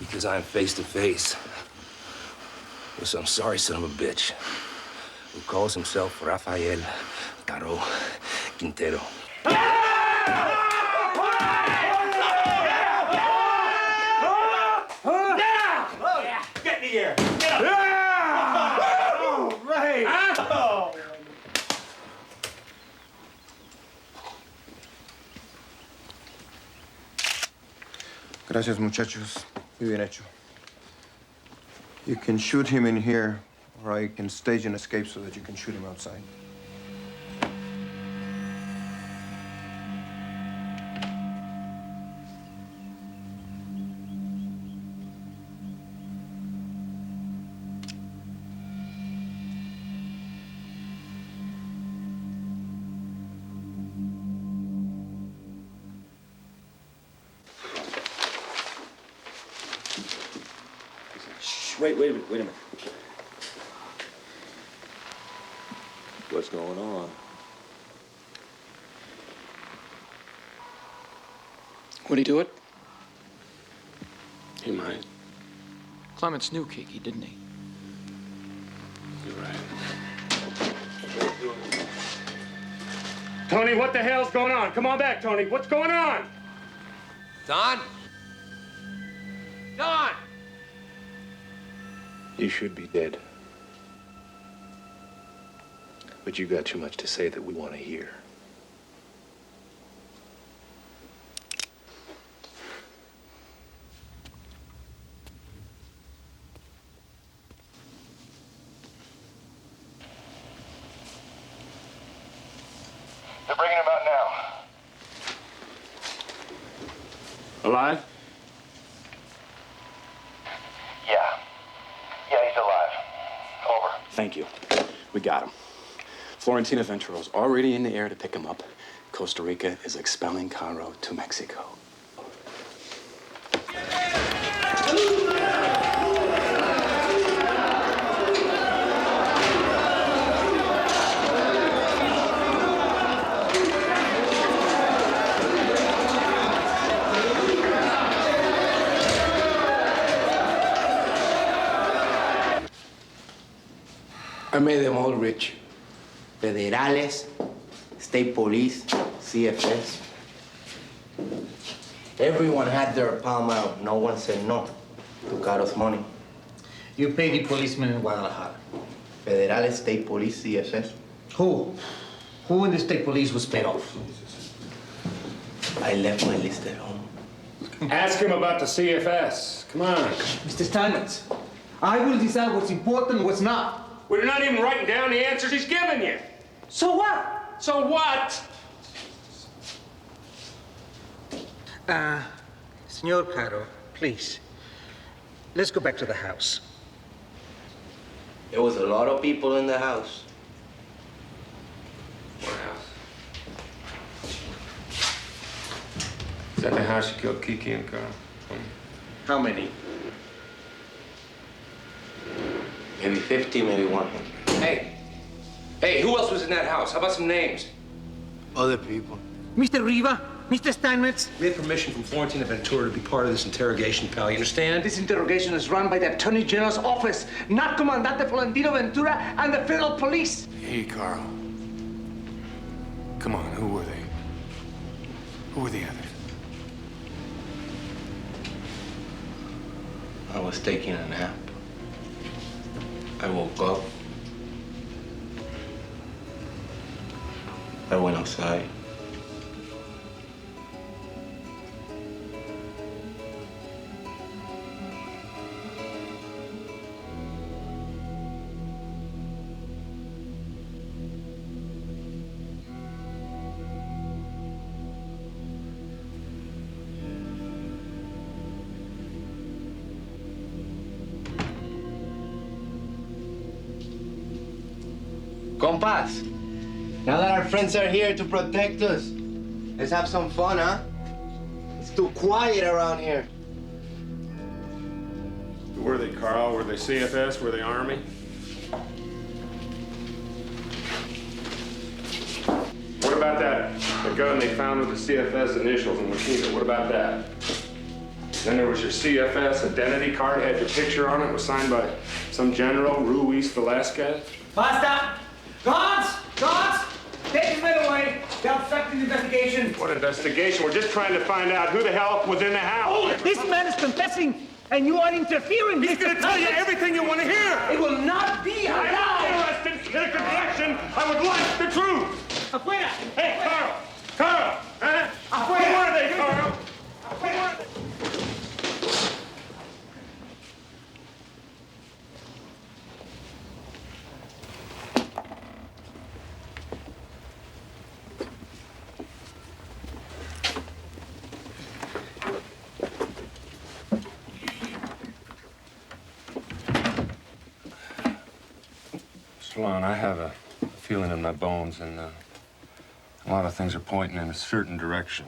Because I'm face to face with some sorry son of a bitch who calls himself Rafael Toro Quintero. Get in the air! Get up! Oh, right! Oh. Gracias, muchachos. Muy bien hecho. You can shoot him in here, or I can stage an escape so that you can shoot him outside. Wait a minute. What's going on? Would he do it? He might. Clements knew Kiki, didn't he? You're right. Tony, what the hell's going on? Come on back, Tony. What's going on? Don? Don! You should be dead. But you got too much to say that we want to hear. They're bringing him out now. Alive? Yeah, he's alive. Over. Thank you. We got him. Florentina Venturo's already in the air to pick him up. Costa Rica is expelling Caro to Mexico. I made them all rich. Federales, state police, CFS. Everyone had their palm out. No one said no to Caro's money. You pay the policemen in Guadalajara. Federales, state police, CFS. Who? Who in the state police was paid off? I left my list at home. Ask him about the CFS. Come on. Mr. Steinmetz, I will decide what's important and what's not. We're not even writing down the answers he's giving you. So what? So what? Senor Caro, please. Let's go back to the house. There was a lot of people in the house. What house? Is that the house you killed Kiki and Carl? How many? Maybe 50, maybe 100. Hey, who else was in that house? How about some names? Other people. Mr. Riva, Mr. Steinmetz. We had permission from Florentina Ventura to be part of this interrogation, pal. You understand? This interrogation is run by the Attorney General's office, not Comandante Florentino Ventura and the federal police. Hey, Carl. Come on, who were they? Who were the others? I was taking a nap. I woke up. I went outside. Compas, now that our friends are here to protect us, let's have some fun, huh? It's too quiet around here. Who were they, Carl? Were they CFS? Were they Army? What about that? The gun they found with the CFS initials in Wakita. What about that? Then there was your CFS identity card. It had your picture on it. It was signed by some general, Ruiz Velasquez. Basta! Guards! Guards! Take his men away. They're obstructing the investigation. What investigation? We're just trying to find out who the hell was in the house. Oh, this man is confessing, and you are interfering. He's going to tell you everything you want to hear. It will not be allowed. I'm not interested in a confession. I would like the truth. Afuera! Hey, Carl! Carl! Huh? Afuera! Who are they, Carl? Afuera! Sloan, I have a feeling in my bones, and a lot of things are pointing in a certain direction.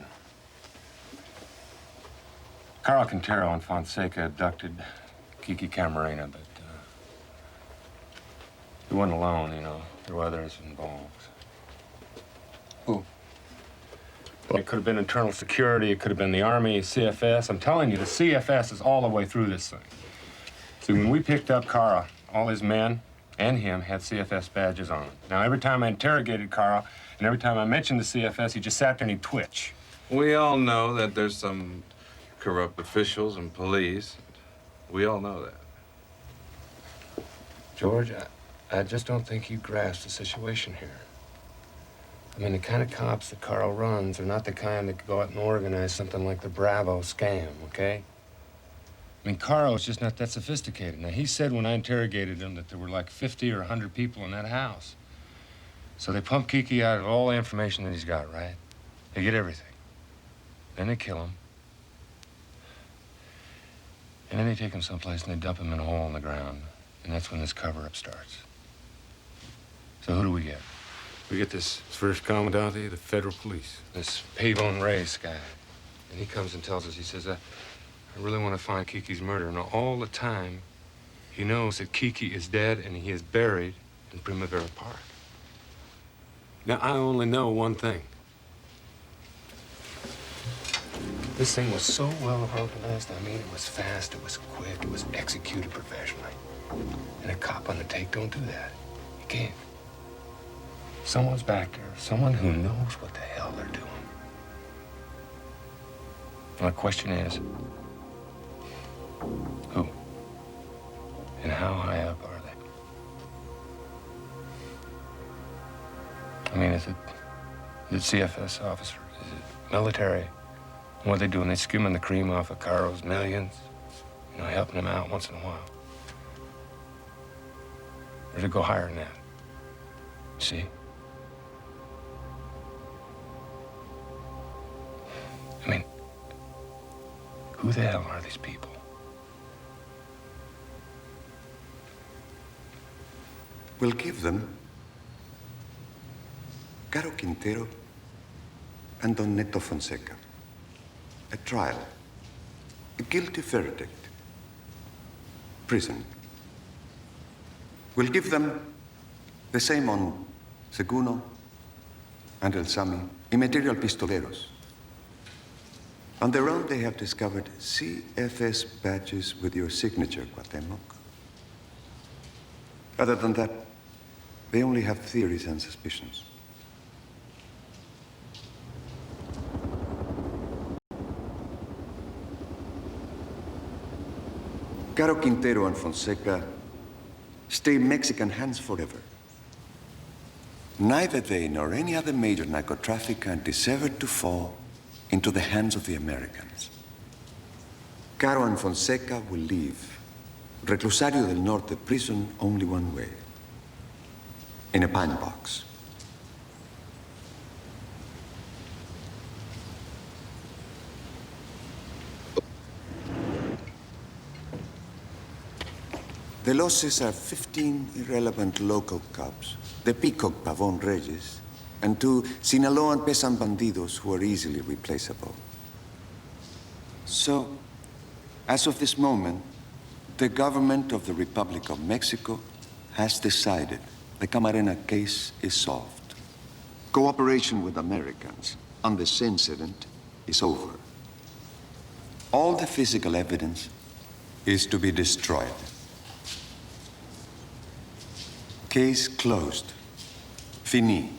Carl Quintero and Fonseca abducted Kiki Camarena, but he wasn't alone, you know. There were others involved. Who? Well, it could have been internal security, it could have been the Army, CFS. I'm telling you, the CFS is all the way through this thing. See, when we picked up Carl, all his men and him had CFS badges on. Now, every time I interrogated Carl, and every time I mentioned the CFS, he just sat there and he'd twitch. We all know that there's some corrupt officials and police. We all know that. George, I just don't think you grasp the situation here. I mean, the kind of cops that Carl runs are not the kind that go out and organize something like the Bravo scam, okay? I mean, Carl's just not that sophisticated. Now, he said when I interrogated him that there were like 50 or 100 people in that house. So they pump Kiki out of all the information that he's got, right? They get everything. Then they kill him. And then they take him someplace and they dump him in a hole in the ground. And that's when this cover-up starts. So who do we get? We get this first commandante of the federal police, this Pavon Reyes guy. And he comes and tells us, he says, I really want to find Kiki's murderer. And all the time, he knows that Kiki is dead and he is buried in Primavera Park. Now, I only know one thing. This thing was so well organized. I mean, it was fast, it was quick, it was executed professionally. And a cop on the take don't do that. He can't. Someone's back there, someone who knows what the hell they're doing. My question is, who? And how high up are they? I mean, is it CFS officer? Is it military? What are they doing? They skimming the cream off of Caro's millions? You know, helping him out once in a while. Or to go higher than that? See? I mean, who the hell are these people? We'll give them Caro Quintero and Don Neto Fonseca a trial, a guilty verdict, prison. We'll give them the same on Seguno and El Sami, immaterial pistoleros. On their own, they have discovered CFS badges with your signature, Cuauhtemoc. Other than that, they only have theories and suspicions. Caro Quintero and Fonseca stay in Mexican hands forever. Neither they nor any other major narco-trafficker deserve to fall into the hands of the Americans. Caro and Fonseca will leave Reclusario del Norte prison only one way. In a pine box. The losses are 15 irrelevant local cops, the Peacock Pavon Reyes, and 2 Sinaloan peasant bandidos who are easily replaceable. So, as of this moment, the government of the Republic of Mexico has decided the Camarena case is solved. Cooperation with Americans on this incident is over. all the physical evidence is to be destroyed. Case closed. Fini.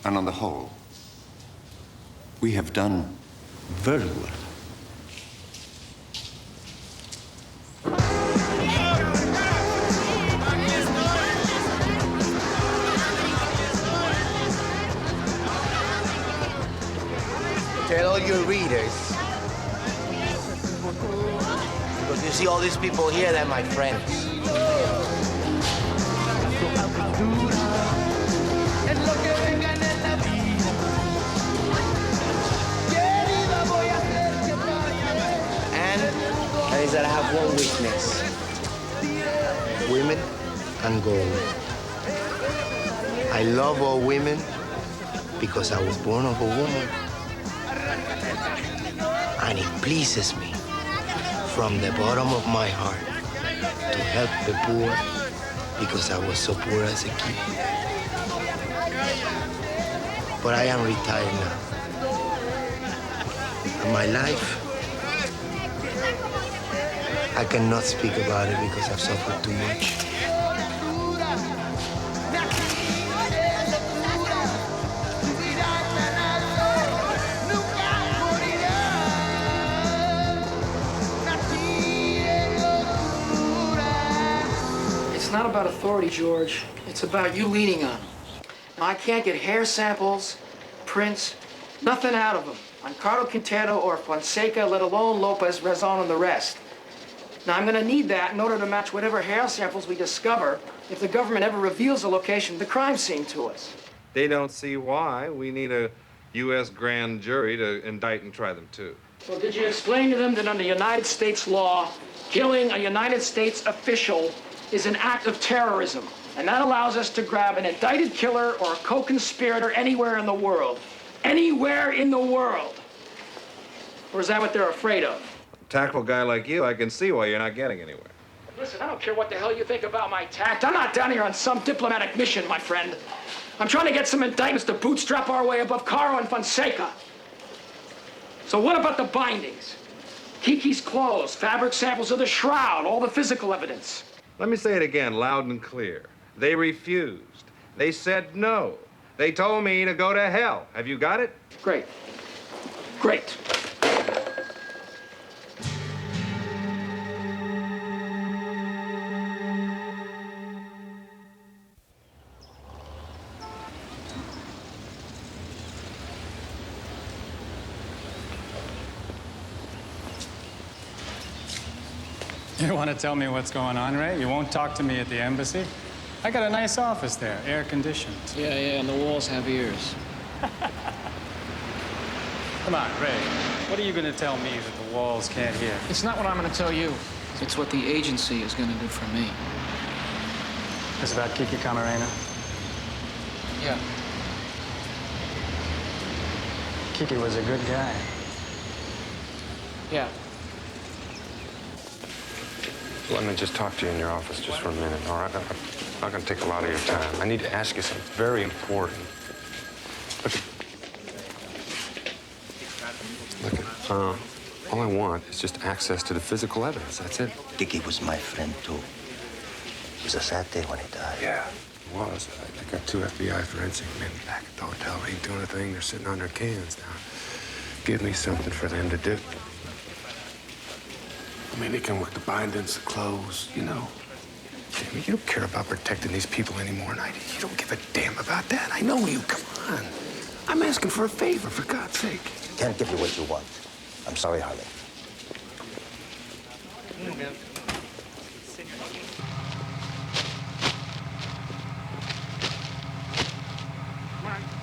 And on the whole, we have done very well. Tell all your readers. Because you see all these people here, they're my friends. And that is that I have one weakness. Women and gold. I love all women because I was born of a woman. And it pleases me from the bottom of my heart to help the poor because I was so poor as a kid. But I am retired now. And my life, I cannot speak about it because I've suffered too much. It's not about authority, George. It's about you leaning on them. Now, I can't get hair samples, prints, nothing out of them on Carlo Quintero or Fonseca, let alone Lopez, Rezon, and the rest. Now, I'm gonna need that in order to match whatever hair samples we discover if the government ever reveals the location of the crime scene to us. They don't see why. We need a U.S. grand jury to indict and try them, too. Well, did you explain to them that under United States law, killing a United States official is an act of terrorism, and that allows us to grab an indicted killer or a co-conspirator anywhere in the world? Anywhere in the world. Or is that what they're afraid of? A tactful guy like you, I can see why you're not getting anywhere. Listen, I don't care what the hell you think about my tact. I'm not down here on some diplomatic mission, my friend. I'm trying to get some indictments to bootstrap our way above Caro and Fonseca. So what about the bindings? Kiki's clothes, fabric samples of the shroud, all the physical evidence. Let me say it again, loud and clear. They refused. They said no. They told me to go to hell. Have you got it? Great. Great. You want to tell me what's going on, Ray? You won't talk to me at the embassy? I got a nice office there, air-conditioned. Yeah, and the walls have ears. Come on, Ray. What are you going to tell me that the walls can't hear? It's not what I'm going to tell you. It's what the agency is going to do for me. It's about Kiki Camarena? Yeah. Kiki was a good guy. Yeah. Let me just talk to you in your office just for a minute, all right? I'm not going to take a lot of your time. I need to ask you something very important. Look, all I want is just access to the physical evidence. That's it. Kiki was my friend, too. It was a sad day when he died. Yeah, it was. I got 2 FBI forensic men back at the hotel. They ain't doing a thing. They're sitting on their cans now. Give me something for them to do. I mean, they can work the bindings, the clothes, you know. I mean, you don't care about protecting these people anymore, and you don't give a damn about that. I know you. Come on. I'm asking for a favor, for God's sake. Can't give you what you want. I'm sorry, Harley.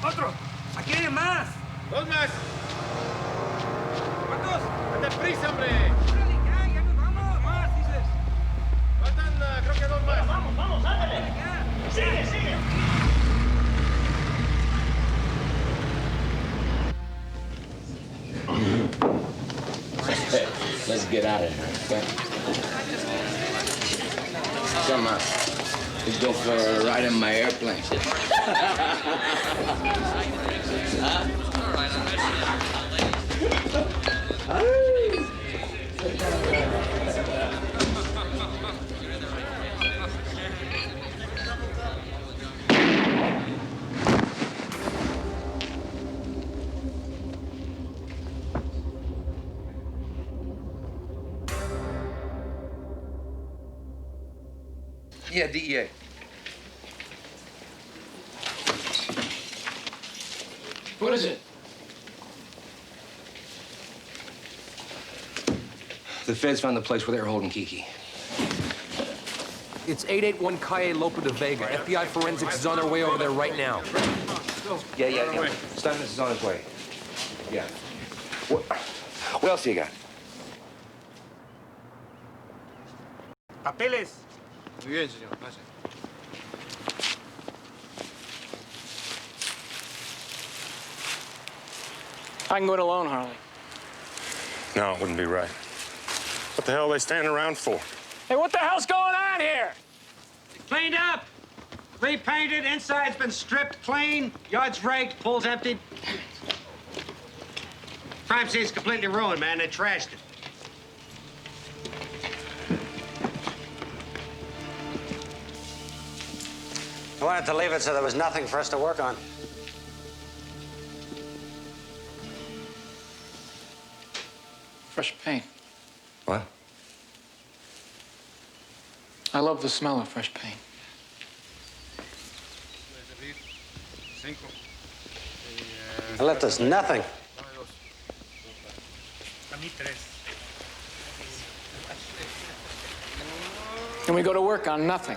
¡Otro! ¡Aquí hay más! ¡Dos más! ¿Cuántos? ¡Date prisa, hombre! ¡Ya nos vamos! ¡Más, dices! Faltan, creo que 2 más. ¡Vamos, vamos, ándale! ¡Sigue, sigue! Let's get out of here, okay? Come on. Let's go for a ride in my airplane. Yeah, DEA. What is it? The feds found the place where they were holding Kiki. It's 881 Calle Lope de Vega. FBI forensics is on their way over there right now. Yeah. Steinmetz is on his way. Yeah. What else do you got? Papeles. Muy bien, señor. Gracias. I can go it alone, Harley. No, it wouldn't be right. What the hell are they standing around for? Hey, what the hell's going on here? Cleaned up. Repainted. Inside's been stripped clean. Yards raked. Pool's emptied. Crime scene's completely ruined, man. They trashed it. I wanted to leave it so there was nothing for us to work on. Fresh paint. What? I love the smell of fresh paint. They left us nothing. And we go to work on nothing.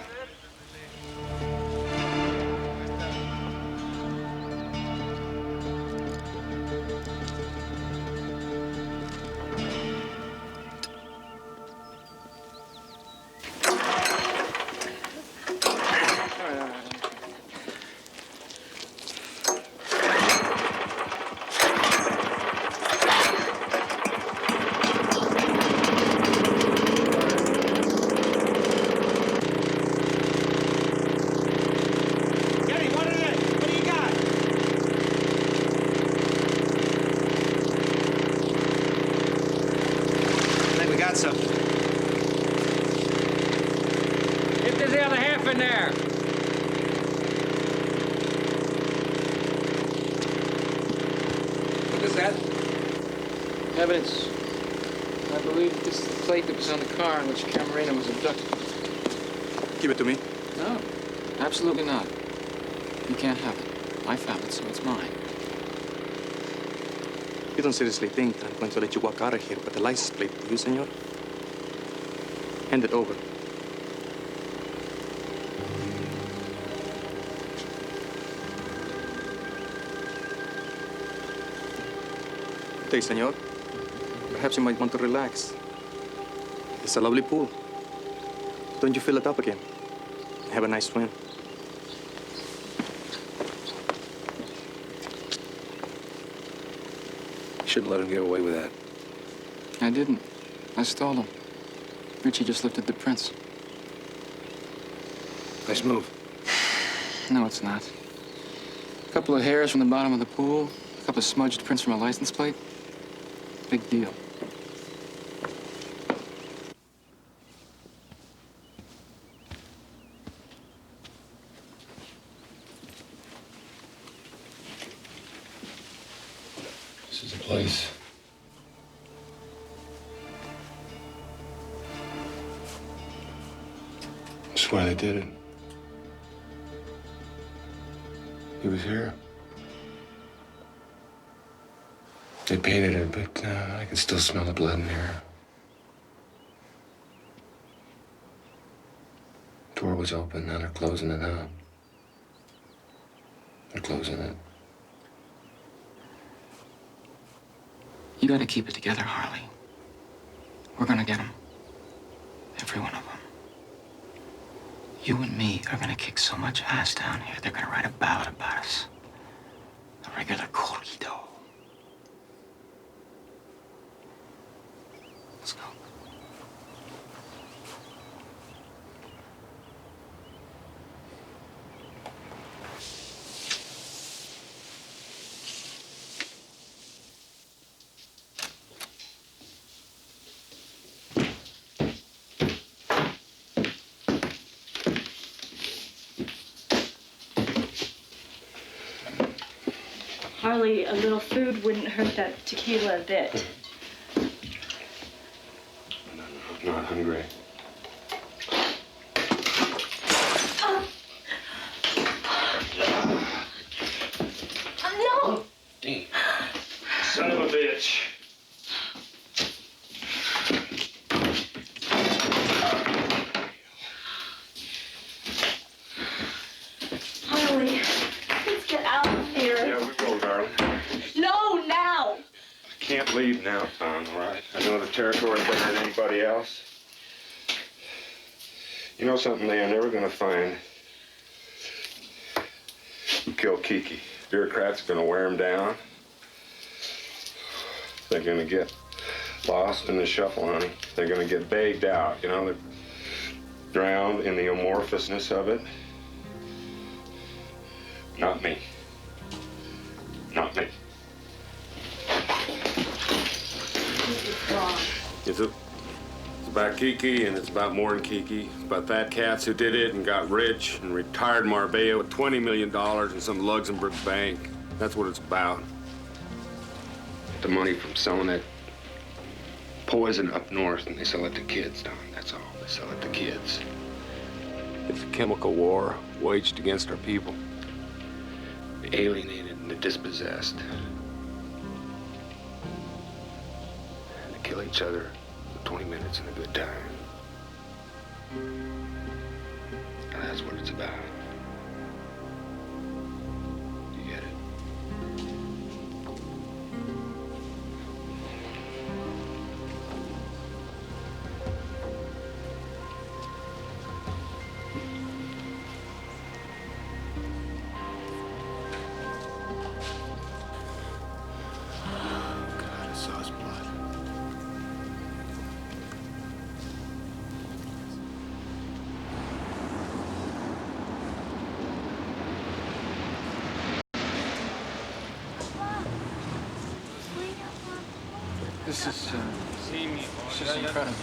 Evidence. I believe this is the plate that was on the car in which Camarena was abducted. Give it to me. No, absolutely not. You can't have it. I found it, so it's mine. You don't seriously think that I'm going to let you walk out of here with the license plate, do you, senor? Hand it over. Hey, senor. Perhaps you might want to relax. It's a lovely pool. Don't you fill it up again? Have a nice swim. You shouldn't let him get away with that. I didn't. I stole him. Richie just lifted the prints. Nice move. No, it's not. A couple of hairs from the bottom of the pool, a couple of smudged prints from a license plate. Big deal. This is a place. I swear they did it. He was here. They painted it, but I can still smell the blood in here. Door was open, now they're closing it now. They're closing it. You gotta keep it together, Harley. We're gonna get them. Every one of them. You and me are gonna kick so much ass down here, they're gonna write a ballad about us. A regular corrido. Let's go. Harley, a little food wouldn't hurt that tequila a bit. I'm not hungry. me now, Tom, all right? I know the territory better than anybody else. You know something they are never gonna find? Who killed Kiki? Bureaucrats are gonna wear him down. They're gonna get lost in the shuffle, honey. They're gonna get bagged out, you know? They're drowned in the amorphousness of it. Not me. Not me. It's about Kiki, and it's about more than Kiki. It's about fat cats who did it and got rich and retired in Marbella with $20 million in some Luxembourg bank. That's what it's about. The money from selling that poison up north, and they sell it to kids, Don. That's all. They sell it to kids. It's a chemical war waged against our people. The alienated and the dispossessed. They kill each other for 20 minutes and a good time. And that's what it's about. You get it? God, I saw his blood. This is incredible.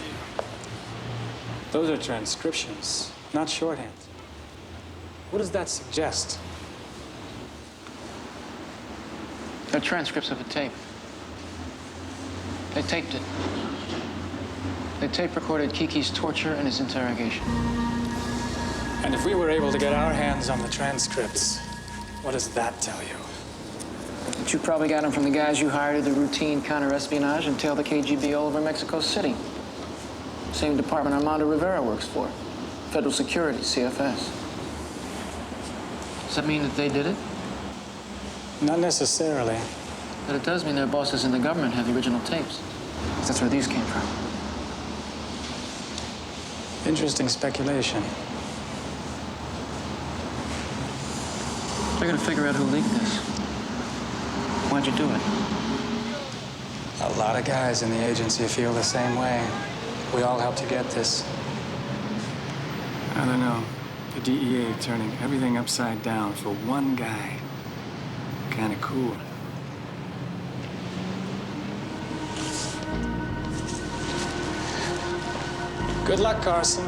Those are transcriptions, not shorthand. What does that suggest? They're transcripts of a tape. They taped it. They tape recorded Kiki's torture and his interrogation. And if we were able to get our hands on the transcripts, what does that tell you? But you probably got them from the guys you hired to do routine counter-espionage and tail the KGB all over Mexico City. Same department Armando Rivera works for. Federal Security, CFS. Does that mean that they did it? Not necessarily. But it does mean their bosses in the government have the original tapes. 'Cause that's where these came from. Interesting speculation. They're gonna figure out who leaked this. Why'd you do it? A lot of guys in the agency feel the same way. We all helped to get this. I don't know. The DEA turning everything upside down for one guy. Kind of cool. Good luck, Carson.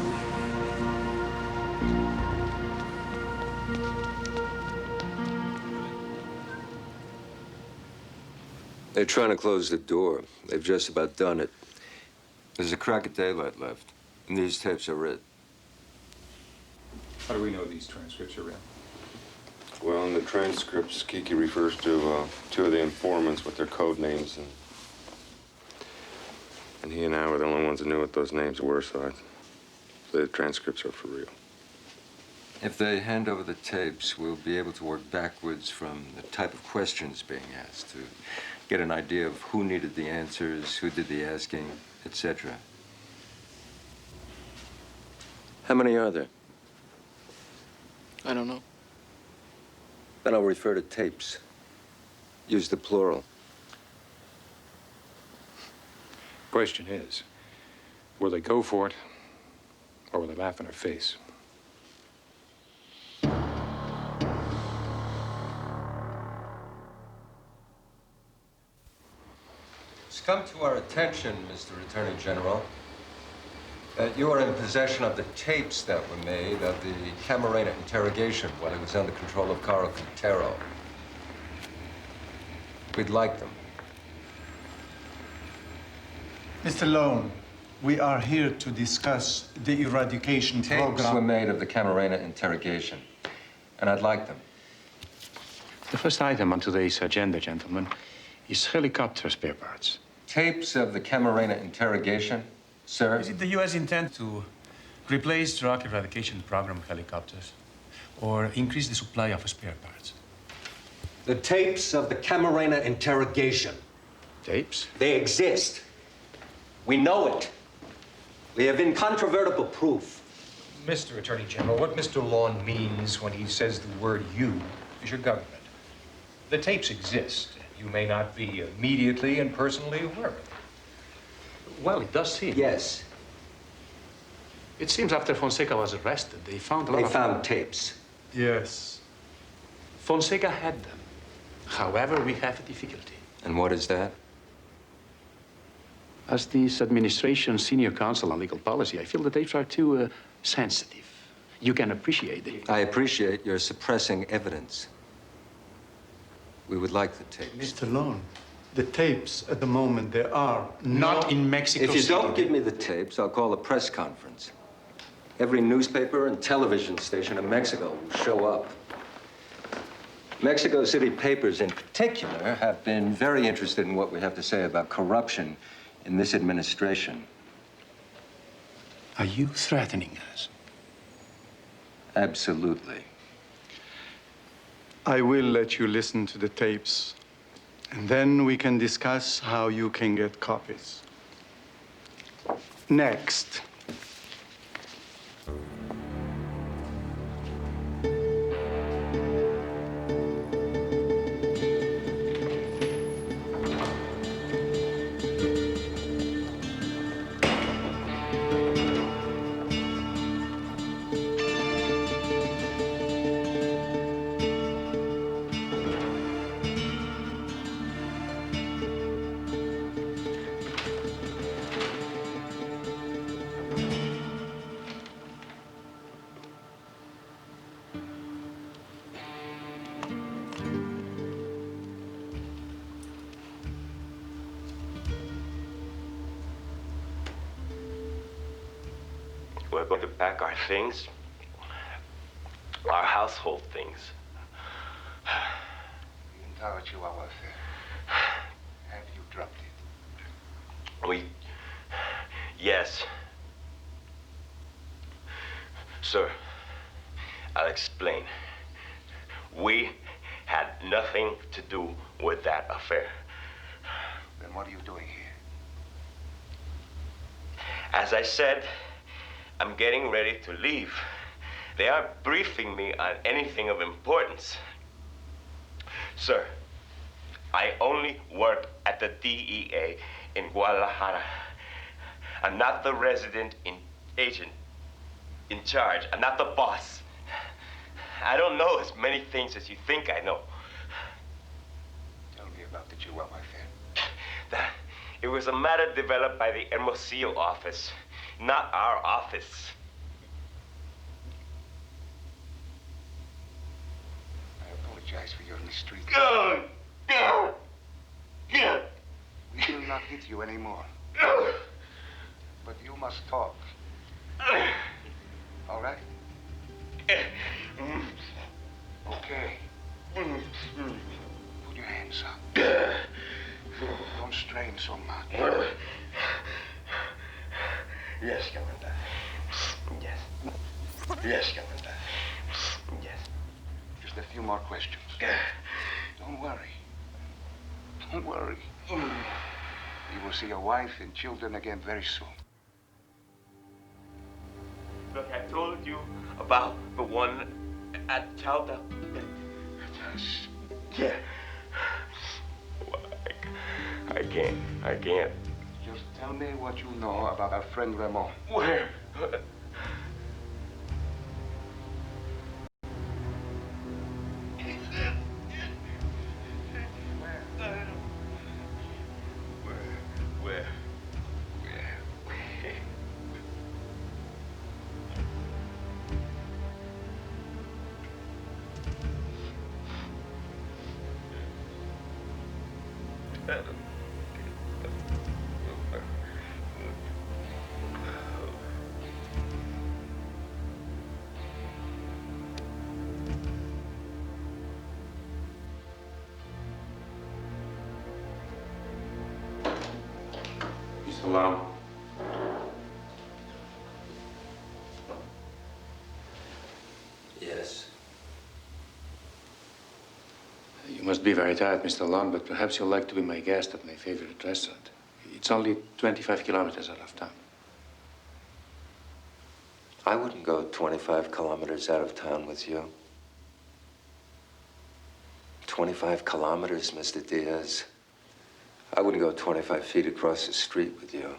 They're trying to close the door. They've just about done it. There's a crack of daylight left, and these tapes are it. How do we know these transcripts are real? Well, in the transcripts, Kiki refers to two of the informants with their code names, and he and I were the only ones who knew what those names were, so the transcripts are for real. If they hand over the tapes, we'll be able to work backwards from the type of questions being asked to get an idea of who needed the answers, who did the asking, etc. How many are there? I don't know. Then I'll refer to tapes. Use the plural. Question is, will they go for it, or will they laugh in our face? It's come to our attention, Mr. Attorney General, that you are in possession of the tapes that were made of the Camarena interrogation while it was under control of Caro Quintero. We'd like them. Mr. Lone, we are here to discuss the eradication program. Tapes were made of the Camarena interrogation, and I'd like them. The first item on today's agenda, gentlemen, is helicopter spare parts. Tapes of the Camarena interrogation, sir? Is it the U.S. intent to replace drug eradication program helicopters or increase the supply of spare parts? The tapes of the Camarena interrogation. Tapes? They exist. We know it. We have incontrovertible proof. Mr. Attorney General, what Mr. Lawn means when he says the word you is your government. The tapes exist. You may not be immediately and personally aware of them. Well, it does seem. Yes. It seems after Fonseca was arrested, they found a lot They of... found tapes. Yes. Fonseca had them. However, we have a difficulty. And what is that? As this administration's senior counsel on legal policy, I feel the tapes are too sensitive. You can appreciate it. I appreciate your suppressing evidence. We would like the tapes. Mr. Lone, the tapes at the moment, they are Not in Mexico If you City. don't give me the tapes, I'll call a press conference. Every newspaper and television station in Mexico will show up. Mexico City papers in particular have been very interested in what we have to say about corruption in this administration. Are you threatening us? Absolutely. I will let you listen to the tapes, and then we can discuss how you can get copies. Next. We're going to pack our things, our household things. The entire Chihuahua affair. Have you dropped it? Yes. Sir, I'll explain. We had nothing to do with that affair. Then what are you doing here? As I said, I'm getting ready to leave. They aren't briefing me on anything of importance. Sir, I only work at the DEA in Guadalajara. I'm not the resident agent in charge. I'm not the boss. I don't know as many things as you think I know. Tell me about the Chihuahua affair. It was a matter developed by the Hermosillo office, not our office. I apologize for your mistreatment. No! We will not hit you anymore. But you must talk. All right? Okay. Put your hands up. Don't strain so much. Yes, Commander. Yes. Yes, Commander. Yes. Just a few more questions. Don't worry. Don't worry. You will see your wife and children again very soon. Look, I told you about the one at Chalda. Yes. Yeah. I can't. Just tell me what you know about our friend Raymond. Where? Hello? Yes. You must be very tired, Mr. Long, but perhaps you'll like to be my guest at my favorite restaurant. It's only 25 kilometers out of town. I wouldn't go 25 kilometers out of town with you. 25 kilometers, Mr. Diaz. I wouldn't go 25 feet across the street with you.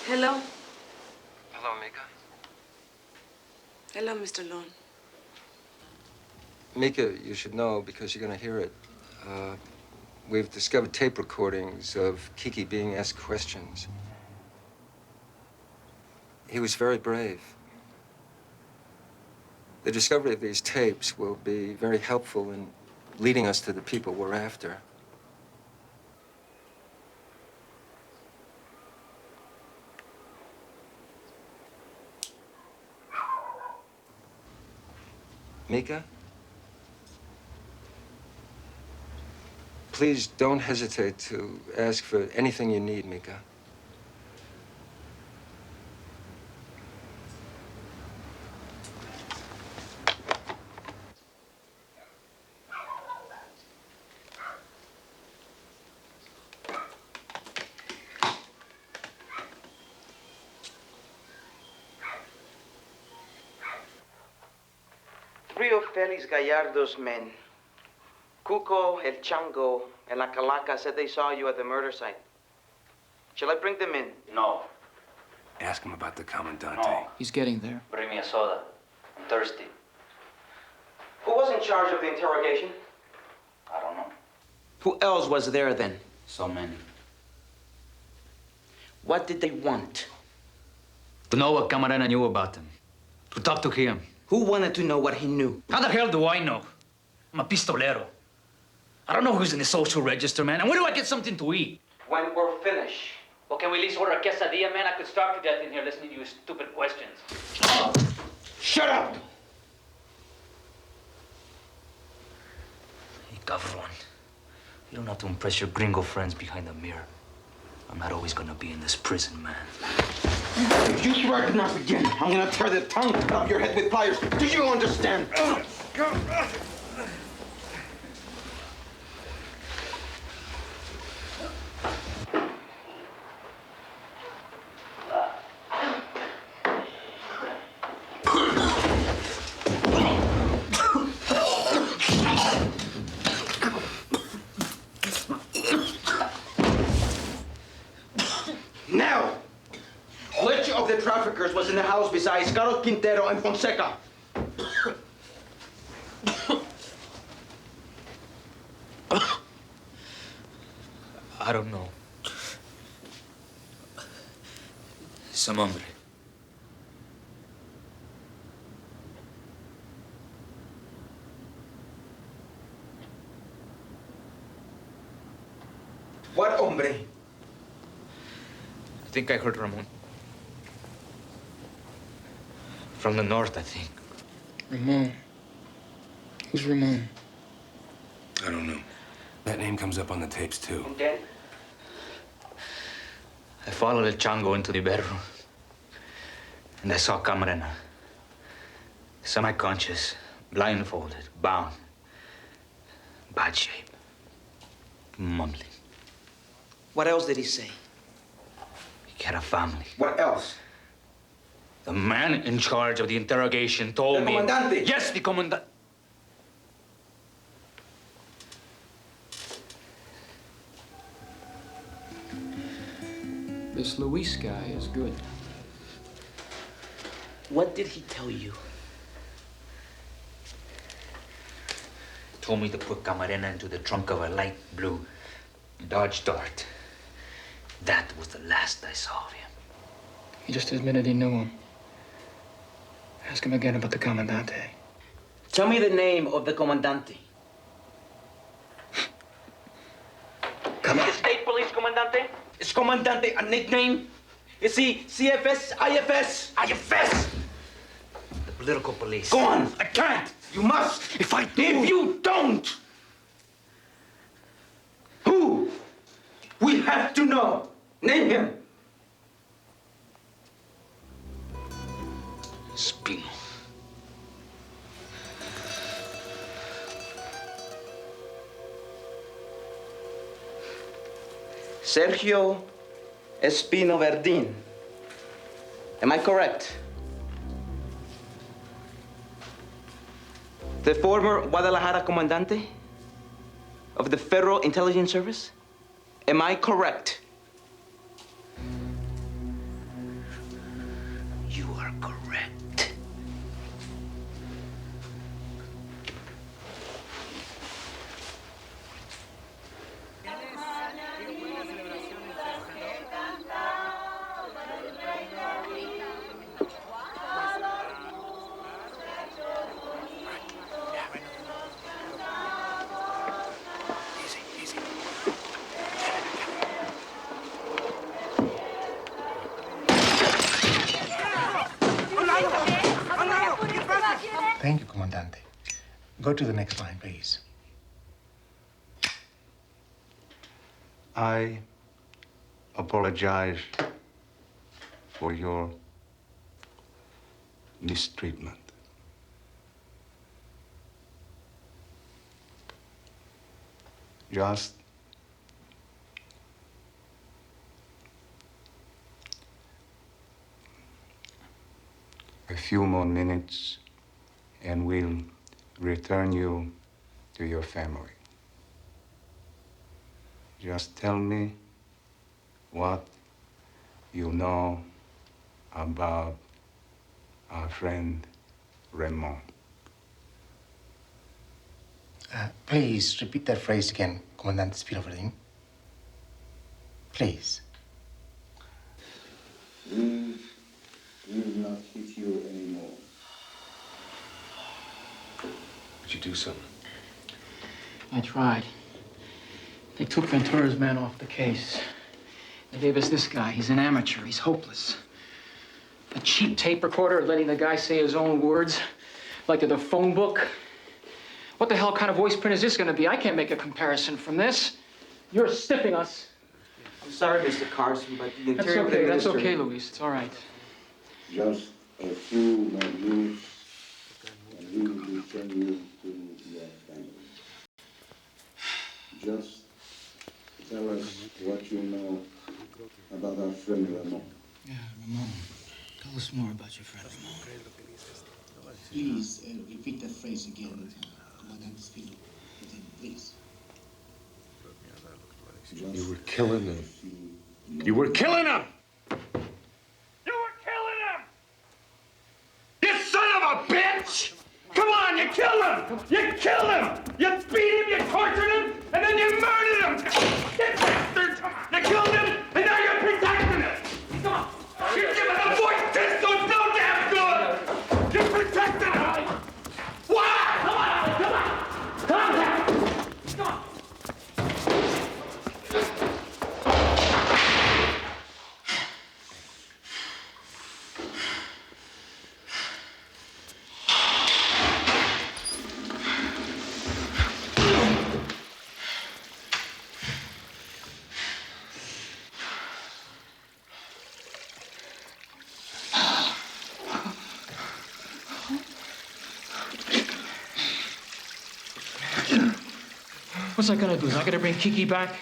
Hello. Hello, Mika. Hello, Mr. Long. Mika, you should know, because you're going to hear it. We've discovered tape recordings of Kiki being asked questions. He was very brave. The discovery of these tapes will be very helpful in leading us to the people we're after. Mika? Please don't hesitate to ask for anything you need, Mika. Three of Félix Gallardo's men, Cuco, El Chango, and La Calaca, said they saw you at the murder site. Shall I bring them in? No. Ask him about the Comandante. No. He's getting there. Bring me a soda. I'm thirsty. Who was in charge of the interrogation? I don't know. Who else was there then? So many. What did they want? To know what Camarena knew about him. To talk to him. Who wanted to know what he knew? How the hell do I know? I'm a pistolero. I don't know who's in the social register, man. And where do I get something to eat? When we're finished. Well, can we at least order a quesadilla, man? I could starve to death in here listening to your stupid questions. Shut up! Hey, cabrón. You don't have to impress your gringo friends behind the mirror. I'm not always gonna be in this prison, man. If you threaten us again, I'm gonna tear the tongue out of your head with pliers. Do you understand? Now! Which of the traffickers was in the house besides Carlos Quintero and Fonseca? I don't know. Some hombre. What hombre? I think I heard Ramon. From the north, I think. Ramon. Who's Ramon? I don't know. That name comes up on the tapes, too. And then? I followed El Chango into the bedroom. And I saw Camarena. Semi-conscious, blindfolded, bound. Bad shape. Mumbling. What else did he say? He had a family. What else? The man in charge of the interrogation told me... The Comandante? Yes, the Commandante. This Luis guy is good. What did he tell you? He told me to put Camarena into the trunk of a light blue Dodge Dart. That was the last I saw of him. He just admitted he knew him. Ask him again about the Comandante. Tell me the name of the Comandante. Come on. The State Police Comandante? Is Comandante a nickname? Is he CFS, IFS? IFS! The political police. Go on! I can't! You must! If I do... If you don't! Who? We have to know. Name him. Espino. Sergio Espino Verdín. Am I correct? The former Guadalajara Comandante of the Federal Intelligence Service? Am I correct? You are correct. Thank you, Comandante. Go to the next line, please. I apologize for your mistreatment. Just a few more minutes and we'll return you to your family. Just tell me what you know about our friend Raymond. Please repeat that phrase again, Comandante Espino Verdín. Please. We will not hit you anymore. Would you do something? I tried. They took Ventura's men off the case. They gave us this guy. He's an amateur. He's hopeless. A cheap tape recorder letting the guy say his own words like they're the phone book. What the hell kind of voice print is this going to be? I can't make a comparison from this. You're stiffing us. I'm sorry, Mr. Carson, but the That's Interior okay. That's Minister... okay, Luis. It's all right. Just a few more minutes and we will return you to your family. Just tell us what you know about our friend Raymond. Yeah, Ramon. Tell us more about your friend Ramon. Please repeat that phrase again, Comandante Espino. Please. You were killing him. You were killing him! You were killing him! You son of a bitch! Come on, you killed him! You killed him! You beat him, you tortured him, and then you murdered him! You bastard! You killed him, and now you're protecting him! Come on! You're giving him voice test so it's no damn good! You're protecting him! Why? Come on! Come on! Calm down! Come on! What's I gonna do? Is I gonna bring Kiki back?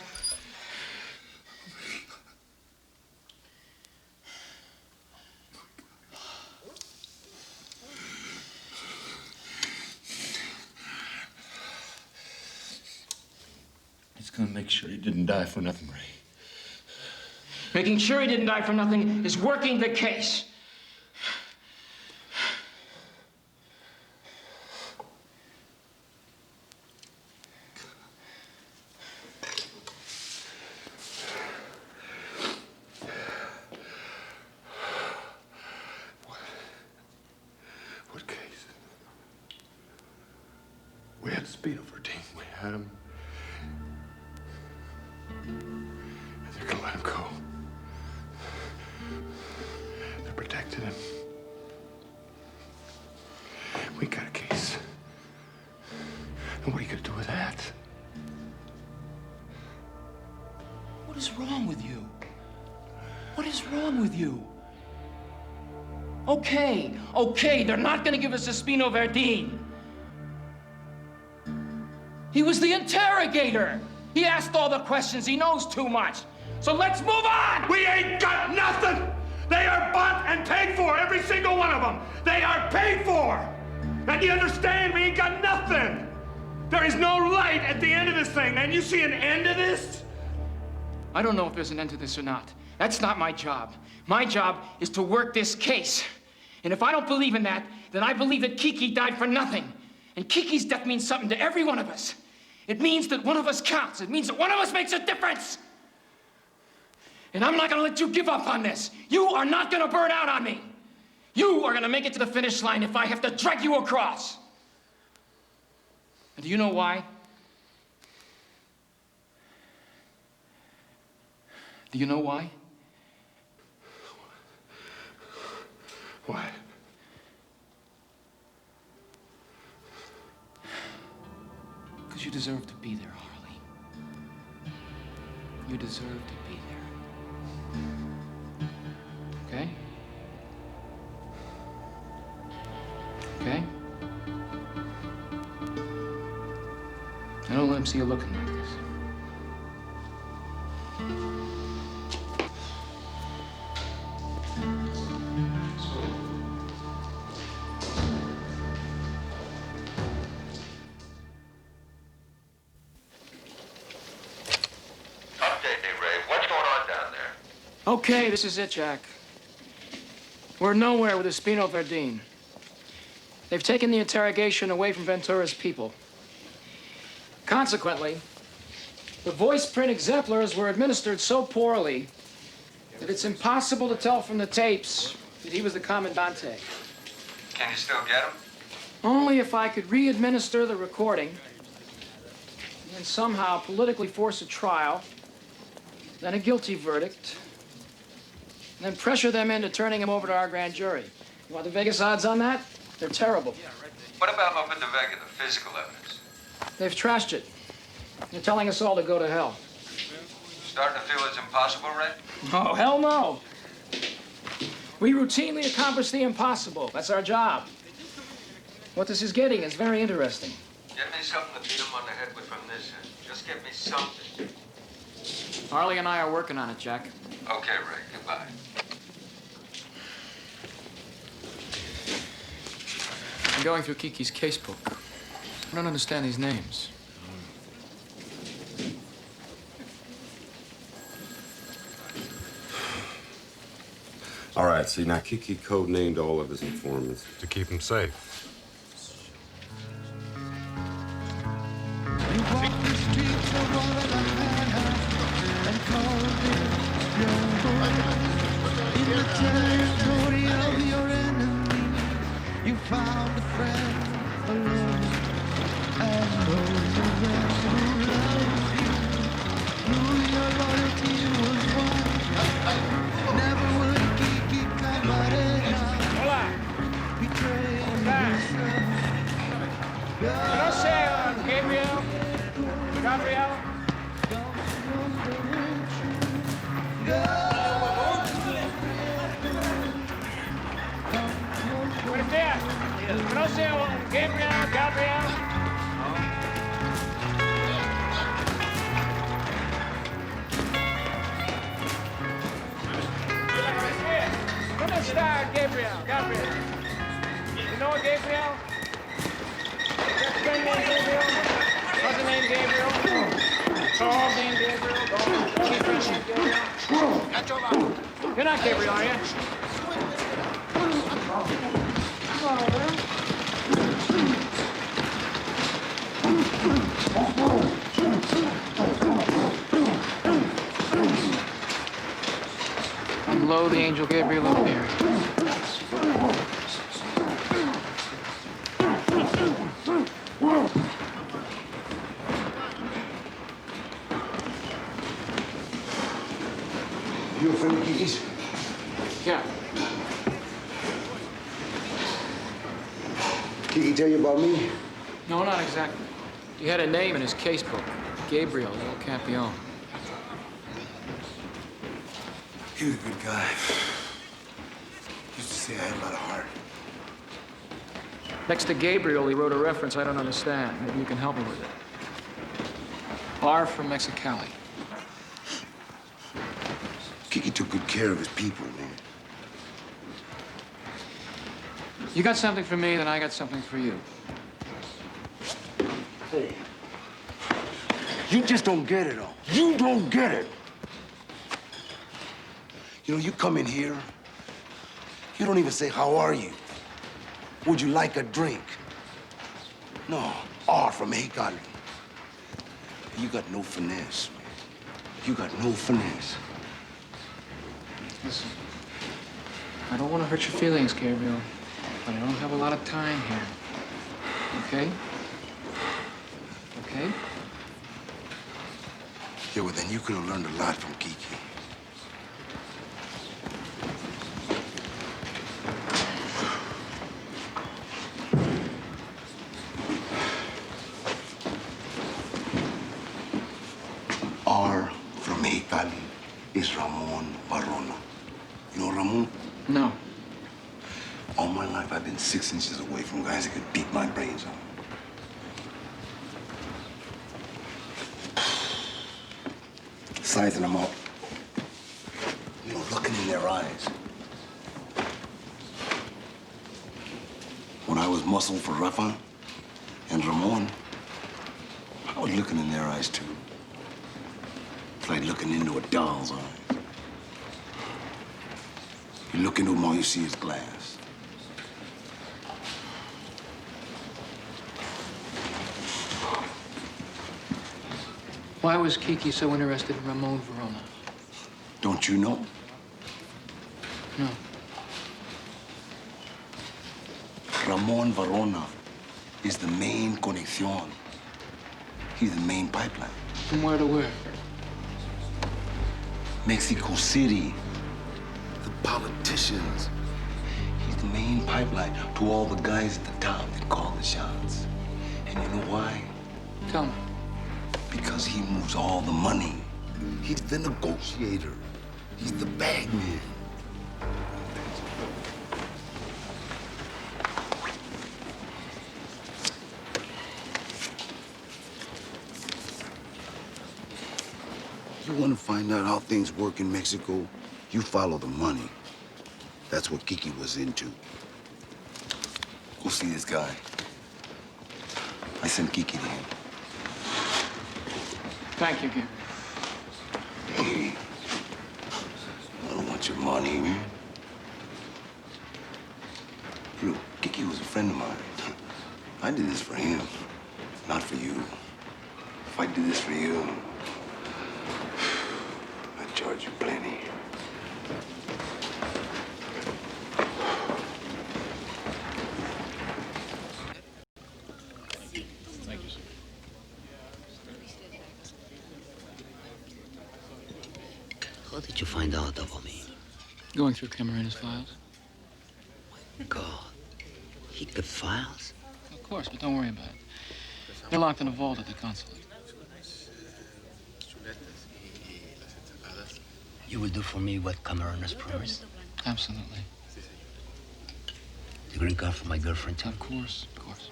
He's gonna make sure he didn't die for nothing, Ray. Making sure he didn't die for nothing is working the case. What case? We had Espino Verdín. We had him. And they're gonna let him go. arrested him. We got a case. And what are you gonna do with that? What is wrong with you? What is wrong with you? Okay, they're not gonna give us a Spino Verdine. He was the interrogator. He asked all the questions. He knows too much. So let's move on! We ain't got nothing! They are bought and paid for, every single one of them! They are paid for! And you understand, we ain't got nothing! There is no light at the end of this thing, man. You see an end to this? I don't know if there's an end to this or not. That's not my job. My job is to work this case. And if I don't believe in that, then I believe that Kiki died for nothing. And Kiki's death means something to every one of us. It means that one of us counts. It means that one of us makes a difference. And I'm not gonna let you give up on this. You are not gonna burn out on me. You are gonna make it to the finish line if I have to drag you across. And do you know why? Do you know why? Why? Because you deserve to be there, Harley. You deserve to be there. Okay? Okay? I don't let him see you looking like this. Okay, this is it, Jack. We're nowhere with the Spino Verdine. They've taken the interrogation away from Ventura's people. Consequently, the voice print exemplars were administered so poorly that it's impossible to tell from the tapes that he was the commandante. Can you still get him? Only if I could re-administer the recording and then somehow politically force a trial, then a guilty verdict, and then pressure them into turning him over to our grand jury. You want the Vegas odds on that? They're terrible. What about open to Vega, the physical evidence? They've trashed it. They're telling us all to go to hell. Starting to feel it's impossible, Ray? Oh, hell no. We routinely accomplish the impossible. That's our job. What this is getting is very interesting. Get me something to beat him on the head with from this end. Just get me something. Harley and I are working on it, Jack. Okay, Ray. Goodbye. I'm going through Kiki's casebook. I don't understand these names. All right, see, now Kiki code-named all of his informants. To keep him safe. In the territory of your enemy, you found a friend alone, and those of them who loved you knew your loyalty was won. Never would Kiki Camarena betray himself. No sé, Gabriel. Gabriel. Buenos días. No sé, Gabriel, Gabriel. ¿Dónde está Gabriel? Gabriel. You know Gabriel? Your friend named Gabriel? What's the name Gabriel? Charles named Gabriel? Any friend named Gabriel? You're not Gabriel, are you? Come on over there. Blow the angel Gabriel up there. You open the keys? Yeah. exactly. He had a name in his casebook. Gabriel, El Campeon. He was a good guy. Used to say I had a lot of heart. Next to Gabriel, he wrote a reference I don't understand. Maybe you can help me with it. R from Mexicali. Kiki took good care of his people, man. You got something for me, then I got something for you. Hey. You just don't get it, all. You don't get it. You know, you come in here, you don't even say, how are you? Would you like a drink? No, R from Mexicali. You got no finesse, man. You got no finesse. Listen, I don't want to hurt your feelings, Gabriel, but I don't have a lot of time here. Okay? Okay? Yeah, well, then you could have learned a lot from Kiki. R from Mexicali is Ramon Barrona. You know Ramon? No. All my life, I've been 6 inches away from guys that could beat my brains out. Sizing them up. You know, looking in their eyes. When I was muscle for Rafa and Ramon, I was looking in their eyes, too. It's like looking into a doll's eyes. You look into them, all you see is glass. Why was Kiki so interested in Ramon Verona? Don't you know? No. Ramon Verona is the main conexión. He's the main pipeline. From where to where? Mexico City. The politicians. He's the main pipeline to all the guys at the top that call the shots. And you know why? Tell me. Because he moves all the money. He's the negotiator. He's the bagman. You want to find out how things work in Mexico? You follow the money. That's what Kiki was into. Go see this guy. I sent Kiki to him. Thank you, Gabriel. Hey, I don't want your money, man. You know, Kiki was a friend of mine. I did this for him, not for you. If I did this for you, I'd charge you plenty. Thank you, sir. How did you find out about me? Going through Camarena's files. God, he kept files? Of course, but don't worry about it. They're locked in a vault at the consulate. You will do for me what Camerona's promised? Absolutely. The green card for my girlfriend, too? Of course, of course.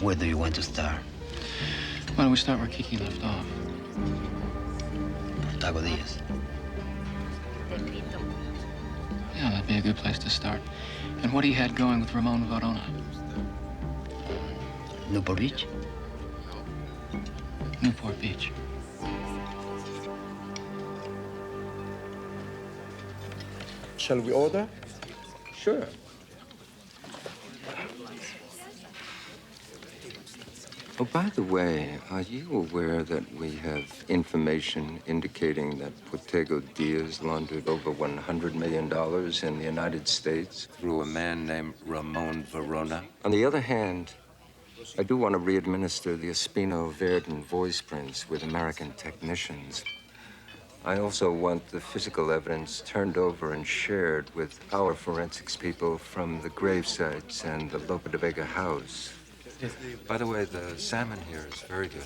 Where do you want to start? Why don't we start where Kiki left off? Taco Diaz. Yeah, that'd be a good place to start. And what he had going with Ramon Verona. Newport Beach? Newport Beach. Shall we order? Sure. Oh, by the way, are you aware that we have information indicating that Portego Diaz laundered over $100 million in the United States through a man named Ramon Verona? On the other hand, I do want to re-administer the Espino Verdon voice prints with American technicians. I also want the physical evidence turned over and shared with our forensics people from the grave sites and the Lope de Vega house. By the way, the salmon here is very good.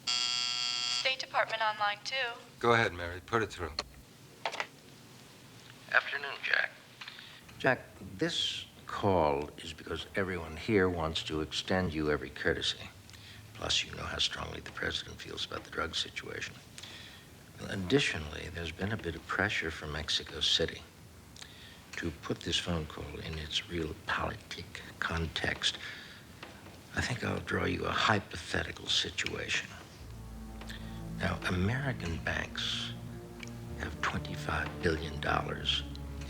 State Department on line 2. Go ahead, Mary. Put it through. Afternoon, Jack. Jack, this call is because everyone here wants to extend you every courtesy. Plus, you know how strongly the president feels about the drug situation. Additionally, there's been a bit of pressure from Mexico City. To put this phone call in its real politic context, I think I'll draw you a hypothetical situation. Now, American banks have $25 billion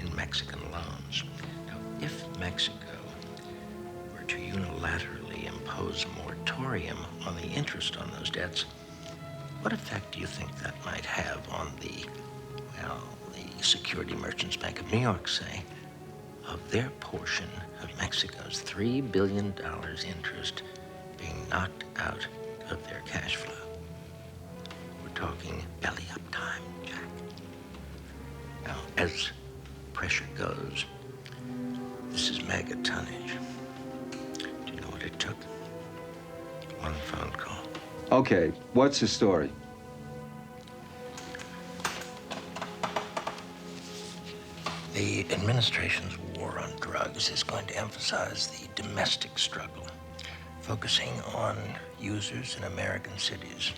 in Mexican loans. Now, if Mexico were to unilaterally impose a moratorium on the interest on those debts, what effect do you think that might have on the Security Merchants Bank of New York, say, of their portion of Mexico's $3 billion interest being knocked out of their cash flow? We're talking belly-up time, Jack. Now, as pressure goes, this is mega tonnage. Do you know what it took? One phone call. Okay, what's the story? The administration's war on drugs is going to emphasize the domestic struggle, focusing on users in American cities,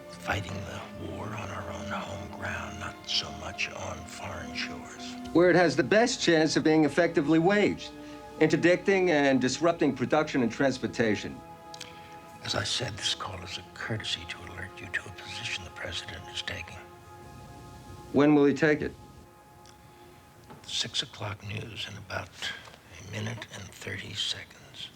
fighting the war on our own home ground, not so much on foreign shores. Where it has the best chance of being effectively waged, interdicting and disrupting production and transportation. As I said, this call is a courtesy to alert you to a position the president is taking. When will he take it? 6 o'clock news in about 1 minute and 30 seconds.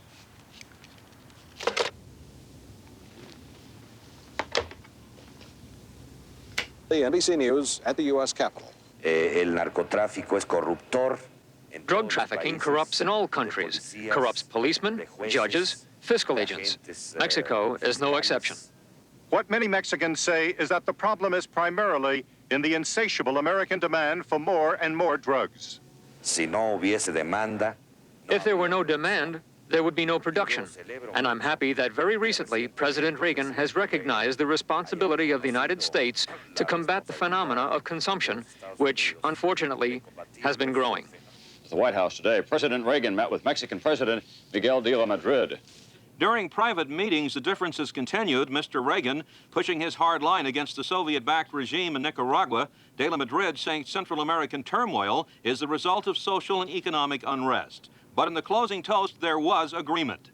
The NBC News at the U.S. Capitol. El narcotráfico es corruptor. Drug trafficking corrupts in all countries, corrupts policemen, judges, fiscal agents. Mexico is no exception. What many Mexicans say is that the problem is primarily in the insatiable American demand for more and more drugs. Si no hubiese demanda, If there were no demand, there would be no production. And I'm happy that very recently, President Reagan has recognized the responsibility of the United States to combat the phenomena of consumption, which, unfortunately, has been growing. At the White House today, President Reagan met with Mexican President Miguel de la Madrid. During private meetings, the differences continued, Mr. Reagan pushing his hard line against the Soviet-backed regime in Nicaragua, de la Madrid saying Central American turmoil is the result of social and economic unrest. But in the closing toast, there was agreement.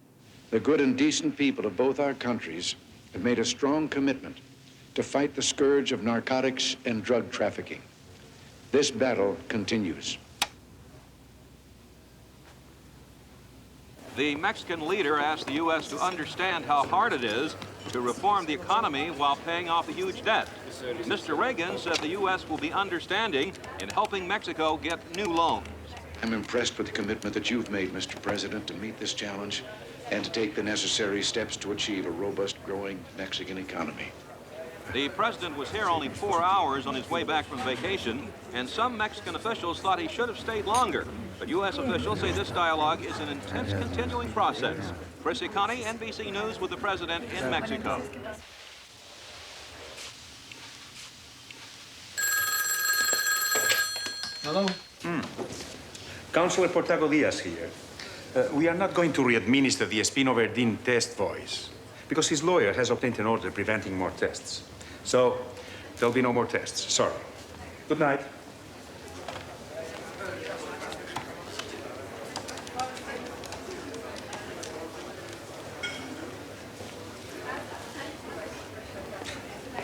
The good and decent people of both our countries have made a strong commitment to fight the scourge of narcotics and drug trafficking. This battle continues. The Mexican leader asked the U.S. to understand how hard it is to reform the economy while paying off a huge debt. Mr. Reagan said the U.S. will be understanding in helping Mexico get new loans. I'm impressed with the commitment that you've made, Mr. President, to meet this challenge and to take the necessary steps to achieve a robust, growing Mexican economy. The president was here only 4 hours on his way back from vacation, and some Mexican officials thought he should have stayed longer. But U.S. officials say this dialogue is an intense, continuing process. Chris Icani, NBC News with the president in Mexico. Hello? Councilor Portago Diaz here. We are not going to re-administer the Espino-Verdin test voice because his lawyer has obtained an order preventing more tests. So there'll be no more tests. Sorry. Good night.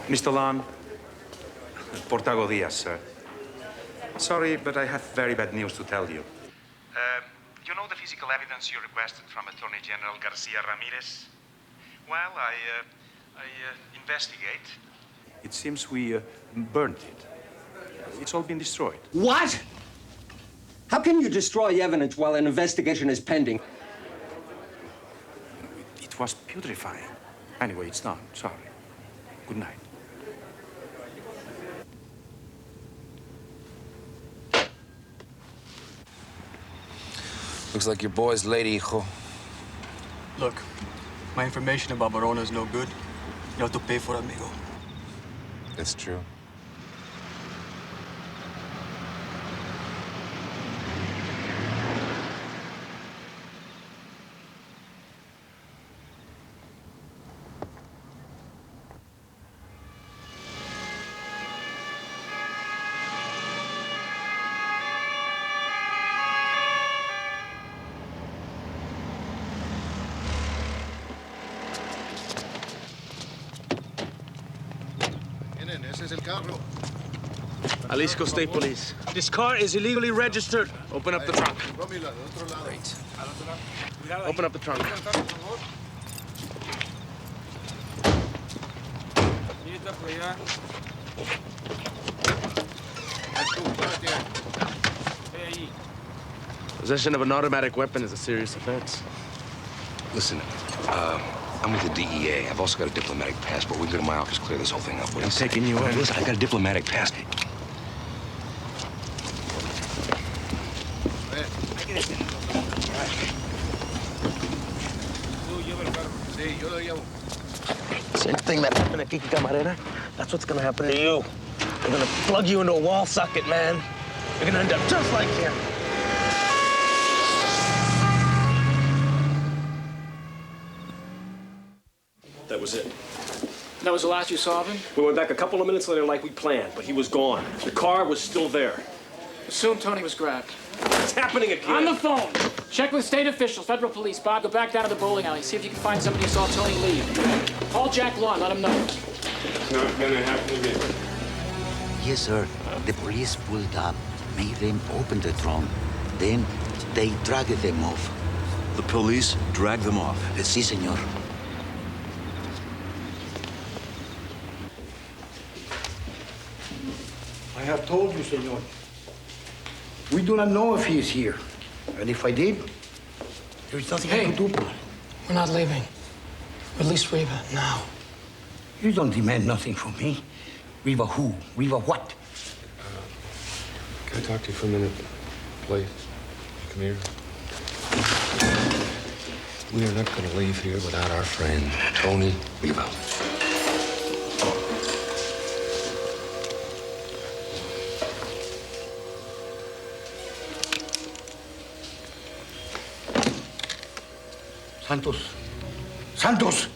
Mr. Lon, Portago Diaz, sir. Sorry, but I have very bad news to tell you. You know the physical evidence you requested from Attorney General Garcia Ramirez? Well, I investigate. It seems we burnt it. It's all been destroyed. What? How can you destroy evidence while an investigation is pending? It was putrefying. Anyway, it's done. Sorry. Good night. Looks like your boy's late, hijo. Look, my information about Verona is no good. You have to pay for it, amigo. That's true. Ese es el carro. Jalisco State Police. This car is illegally registered. Open up the trunk. Great. Open up the trunk. Possession of an automatic weapon is a serious offense. Listen, I'm with the DEA. I've also got a diplomatic passport. We can go to my office, clear this whole thing up. I'm taking you in. Listen, I got a diplomatic passport. Same thing that happened at Kiki Camarena, that's what's gonna happen to you. They're gonna plug you into a wall socket, man. You're gonna end up just like him. That was it. That was the last you saw of him? We went back a couple of minutes later like we planned, but he was gone. The car was still there. Assume Tony was grabbed. It's happening again. On the phone. Check with state officials, federal police. Bob, go back down to the bowling alley. See if you can find somebody who saw Tony leave. Call Jack Lawn. Let him know. It's not gonna happen again. Yes, sir. The police pulled up, made them open the trunk. Then they dragged them off. The police dragged them off? Si, senor. I have told you, senor. We do not know if he is here. And if I did, there is nothing I could do about it. We're not leaving. Release Reva now. You don't demand nothing from me. Reva who? Reva what? Can I talk to you for a minute, please? Come here. We are not going to leave here without our friend, Tony Reva. Santos. Santos.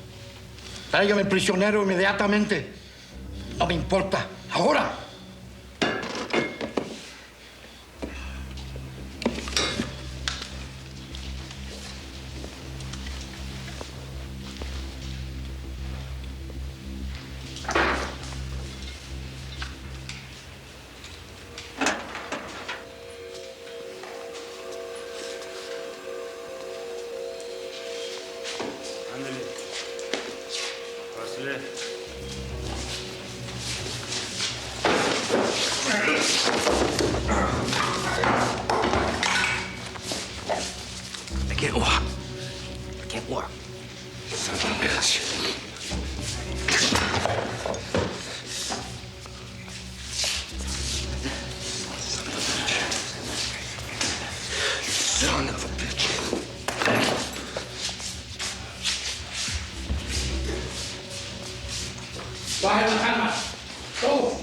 Tráigame el prisionero inmediatamente. No me importa. Ahora. I can't walk. I can't walk. Son of a bitch. Son of a bitch. Baja las armas. Go.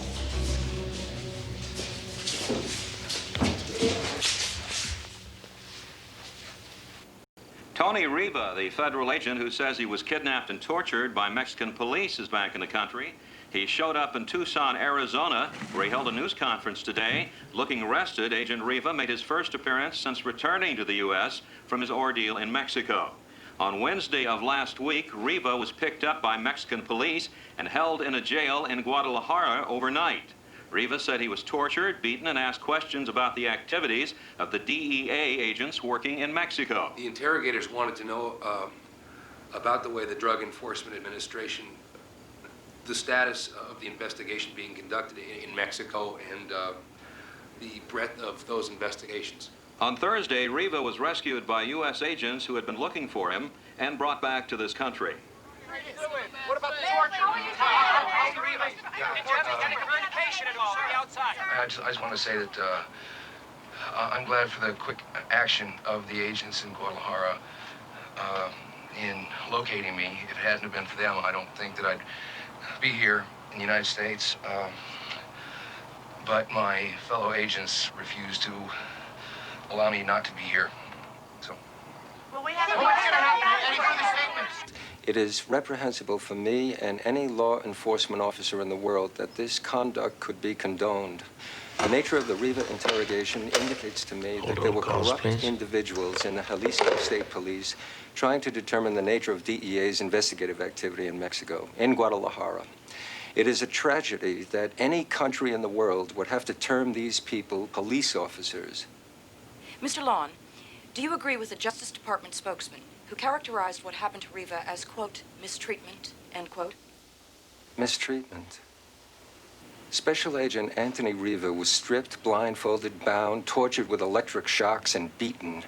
Tony Reva, the federal agent who says he was kidnapped and tortured by Mexican police, is back in the country. He showed up in Tucson, Arizona, where he held a news conference today. Looking rested, Agent Reva made his first appearance since returning to the U.S. from his ordeal in Mexico. On Wednesday of last week, Reva was picked up by Mexican police and held in a jail in Guadalajara overnight. Reva said he was tortured, beaten, and asked questions about the activities of the DEA agents working in Mexico. The interrogators wanted to know about the way the Drug Enforcement Administration, the status of the investigation being conducted in Mexico, and the breadth of those investigations. On Thursday, Reva was rescued by U.S. agents who had been looking for him and brought back to this country. What about the torture? Any communication at all from the outside? I just want to say that I'm glad for the quick action of the agents in Guadalajara in locating me. If it hadn't have been for them, I don't think that I'd be here in the United States. But my fellow agents refused to allow me not to be here. So. Well, we haven't any further statements. It is reprehensible for me and any law enforcement officer in the world that this conduct could be condoned. The nature of the Riva interrogation indicates to me that there were corrupt individuals in the Jalisco State Police trying to determine the nature of DEA's investigative activity in Mexico, in Guadalajara. It is a tragedy that any country in the world would have to term these people police officers. Mr. Lawn, do you agree with the Justice Department spokesman who characterized what happened to Riva as, quote, mistreatment, end quote? Mistreatment. Special Agent Anthony Riva was stripped, blindfolded, bound, tortured with electric shocks, and beaten.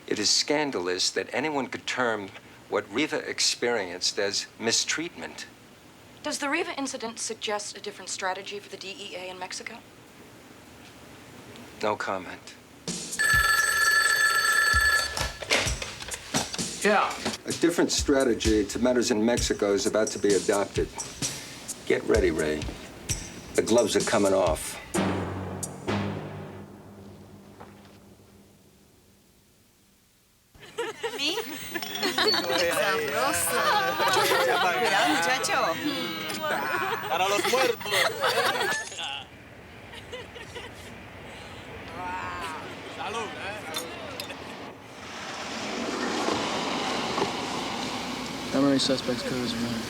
It is scandalous that anyone could term what Riva experienced as mistreatment. Does the Riva incident suggest a different strategy for the DEA in Mexico? No comment. Yeah. A different strategy to matters in Mexico is about to be adopted. Get ready, Ray. The gloves are coming off. ¿Sí? Sabroso. Cuidado, muchacho. Para los muertos. Salud, How many suspects code is around?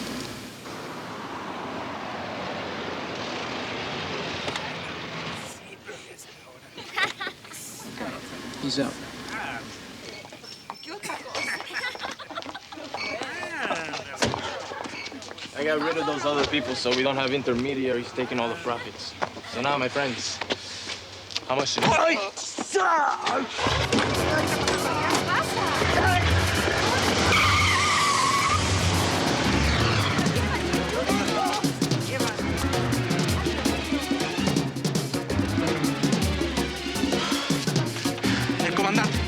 He's out. I got rid of those other people so we don't have intermediaries taking all the profits. So now, my friends, how much should we... El comandante.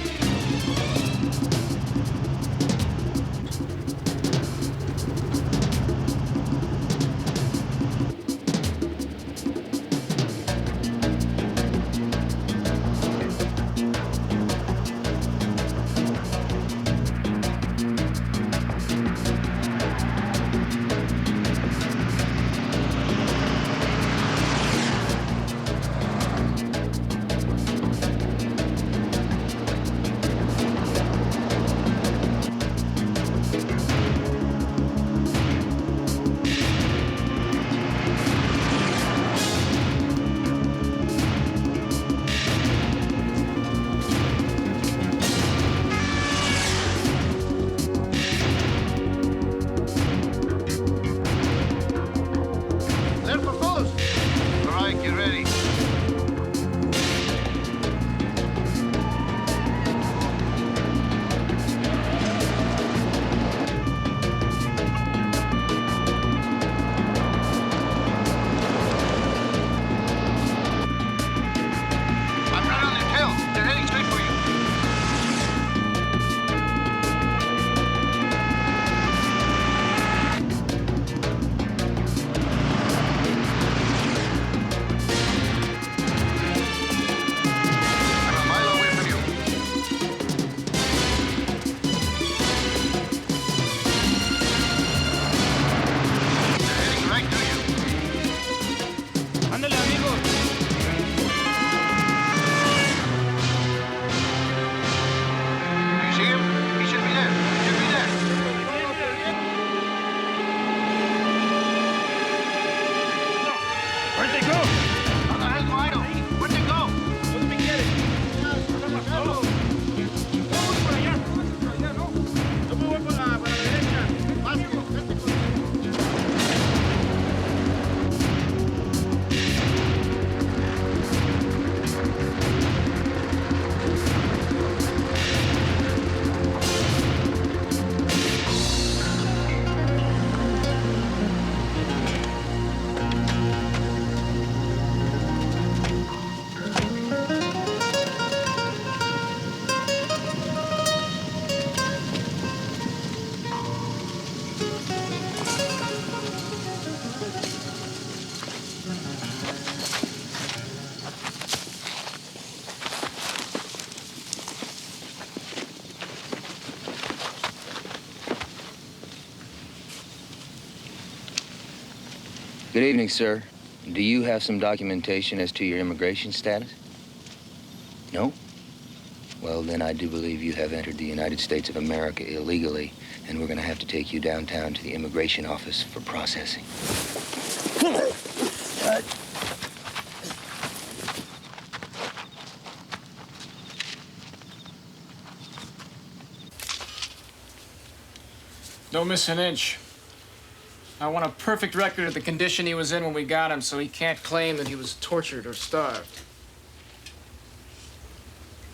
Good evening, sir. Do you have some documentation as to your immigration status? No? Well, then I do believe you have entered the United States of America illegally, and we're going to have to take you downtown to the immigration office for processing. Don't miss an inch. I want a perfect record of the condition he was in when we got him, so he can't claim that he was tortured or starved.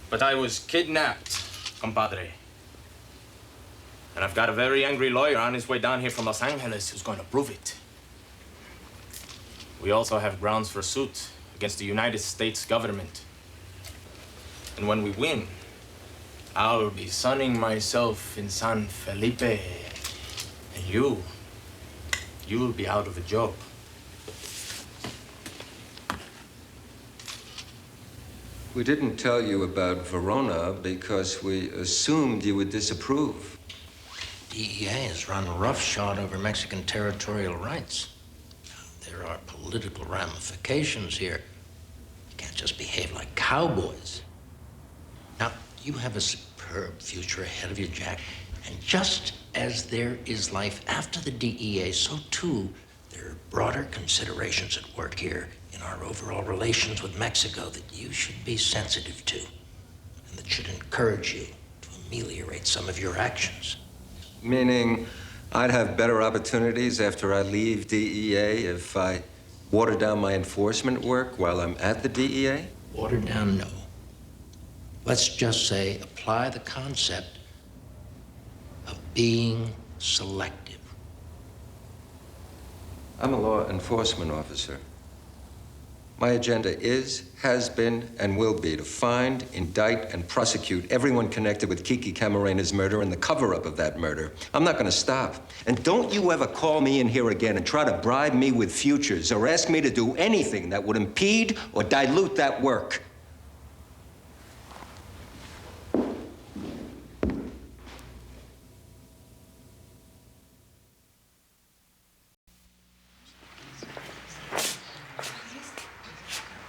But I was kidnapped, compadre. And I've got a very angry lawyer on his way down here from Los Angeles who's going to prove it. We also have grounds for suit against the United States government. And when we win, I'll be sunning myself in San Felipe. And you'll be out of a job. We didn't tell you about Verona because we assumed you would disapprove. DEA has run roughshod over Mexican territorial rights. There are political ramifications here. You can't just behave like cowboys. Now, you have a superb future ahead of you, Jack. And just as there is life after the DEA, so too there are broader considerations at work here in our overall relations with Mexico that you should be sensitive to, and that should encourage you to ameliorate some of your actions. Meaning I'd have better opportunities after I leave DEA if I water down my enforcement work while I'm at the DEA? Water down, no. Let's just say apply the concept of being selective. I'm a law enforcement officer. My agenda is, has been, and will be to find, indict, and prosecute everyone connected with Kiki Camarena's murder and the cover-up of that murder. I'm not going to stop. And don't you ever call me in here again and try to bribe me with futures or ask me to do anything that would impede or dilute that work.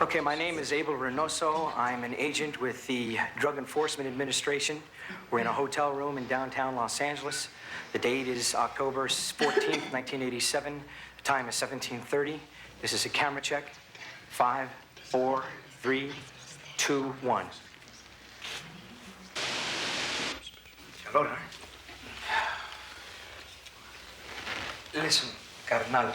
Okay, my name is Abel Reynoso. I'm an agent with the Drug Enforcement Administration. We're in a hotel room in downtown Los Angeles. The date is October 14th, 1987. The time is 17:30. This is a camera check. 5, 4, 3, 2, 1. Hello, darling. Listen, carnal.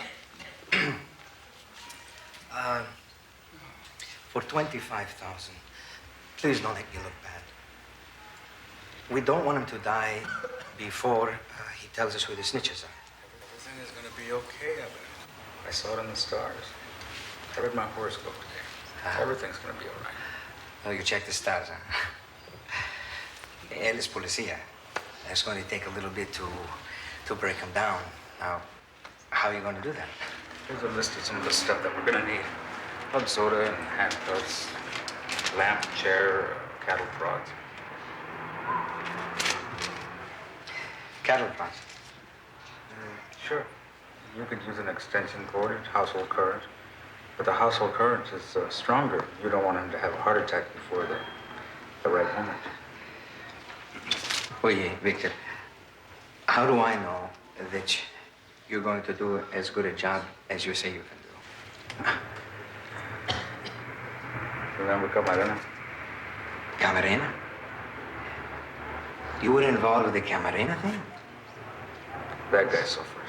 For $25,000, please don't make me look bad. We don't want him to die before he tells us who the snitches are. Everything is gonna be okay, Everett. I saw it in the stars. I read my horoscope today. Everything's gonna be all right. Oh, you check the stars, huh? Él es policía. It's going to take a little bit to break him down. Now, how are you going to do that? Here's a list of some of the stuff that we're gonna need. Club soda and handcuffs, lamp, chair, cattle prods. Cattle prods? Sure. You could use an extension cord, household current. But the household current is stronger. You don't want him to have a heart attack before the right moment. Oye, Victor, how do I know that you're going to do as good a job as you say you can do? Remember Camarena? Camarena? You were involved with the Camarena thing? That guy suffers.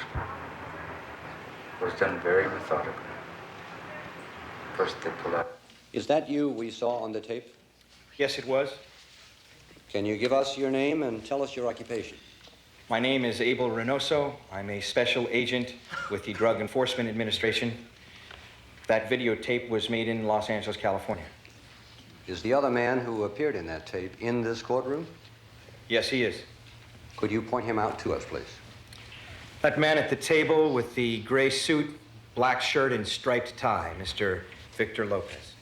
It was done very methodically. First they pull out. Is that you we saw on the tape? Yes, it was. Can you give us your name and tell us your occupation? My name is Abel Reynoso. I'm a special agent with the Drug Enforcement Administration. That videotape was made in Los Angeles, California. Is the other man who appeared in that tape in this courtroom? Yes, he is. Could you point him out to us, please? That man at the table with the gray suit, black shirt, and striped tie, Mr. Victor Lopez.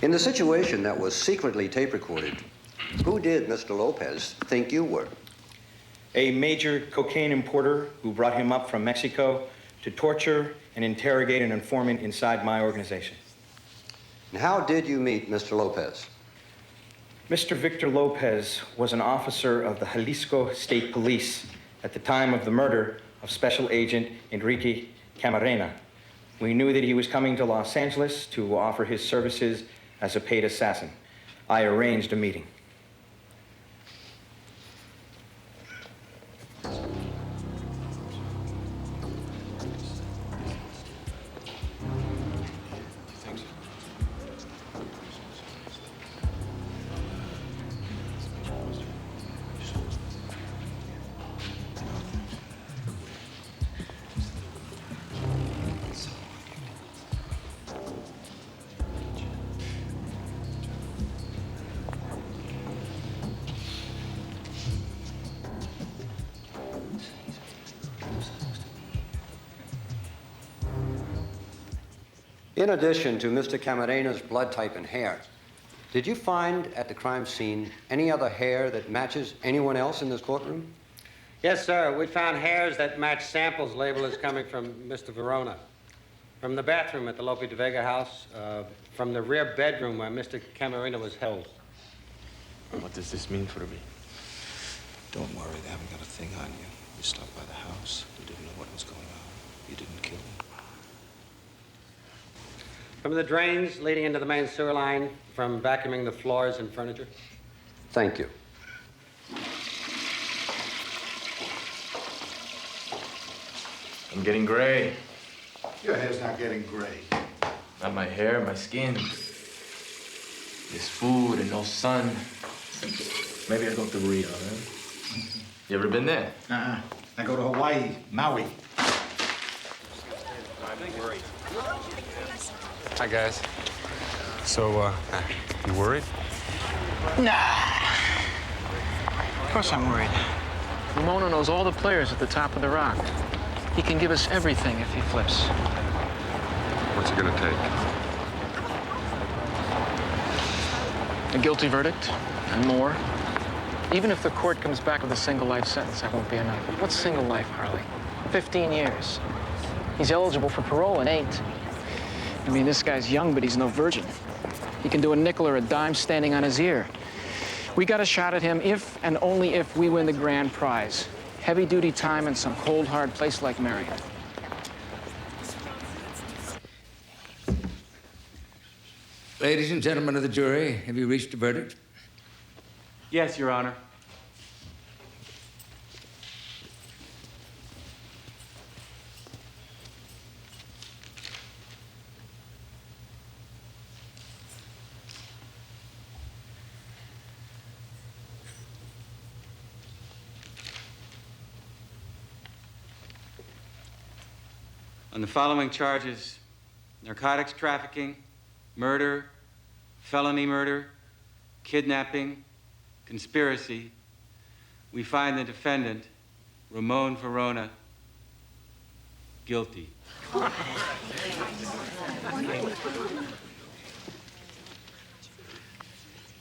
In the situation that was secretly tape recorded, who did Mr. Lopez think you were? a major cocaine importer who brought him up from Mexico to torture and interrogate an informant inside my organization. And how did you meet Mr. Lopez? Mr. Victor Lopez was an officer of the Jalisco State Police at the time of the murder of Special Agent Enrique Camarena. We knew that he was coming to Los Angeles to offer his services as a paid assassin. I arranged a meeting. In addition to Mr. Camarena's blood type and hair, did you find at the crime scene any other hair that matches anyone else in this courtroom? Yes, sir. We found hairs that match samples labeled as coming from Mr. Verona. From the bathroom at the Lope de Vega house, from the rear bedroom where Mr. Camarena was held. What does this mean for me? Don't worry, they haven't got a thing on you. You stopped by the house. You didn't know what was going on. You didn't kill him. From the drains leading into the main sewer line, from vacuuming the floors and furniture. Thank you. I'm getting gray. Your hair's not getting gray. Not my hair, my skin. This food and no sun. Maybe I'll go to Rio, huh? You ever been there? I go to Hawaii, Maui. Hi, guys. So, you worried? Nah. Of course I'm worried. Romano knows all the players at the top of the rock. He can give us everything if he flips. What's it gonna take? A guilty verdict and more. Even if the court comes back with a single life sentence, that won't be enough. What's single life, Harley? 15 years. He's eligible for parole and ain't. I mean, this guy's young, but he's no virgin. He can do a nickel or a dime standing on his ear. We got a shot at him if and only if we win the grand prize. Heavy-duty time in some cold, hard place like Marion. Ladies and gentlemen of the jury, have you reached a verdict? Yes, Your Honor. On the following charges: narcotics trafficking, murder, felony murder, kidnapping, conspiracy, we find the defendant, Ramon Verona, guilty.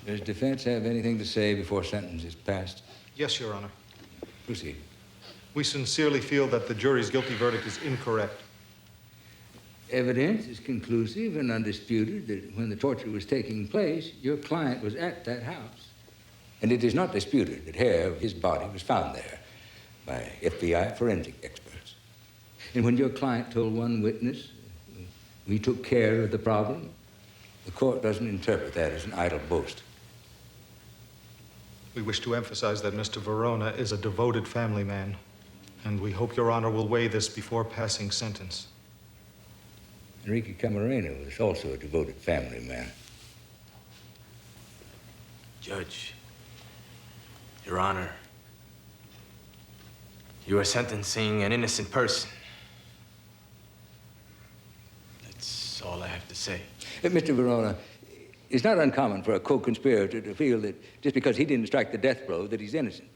Does defense have anything to say before sentence is passed? Yes, Your Honor. Proceed. We sincerely feel that the jury's guilty verdict is incorrect. Evidence is conclusive and undisputed that when the torture was taking place, your client was at that house. And it is not disputed that hair of his body was found there by FBI forensic experts. And when your client told one witness, we took care of the problem, the court doesn't interpret that as an idle boast. We wish to emphasize that Mr. Verona is a devoted family man, and we hope Your Honor will weigh this before passing sentence. Enrique Camarena was also a devoted family man. Judge, Your Honor, you are sentencing an innocent person. That's all I have to say. Mr. Verona, it's not uncommon for a co-conspirator to feel that just because he didn't strike the death blow that he's innocent.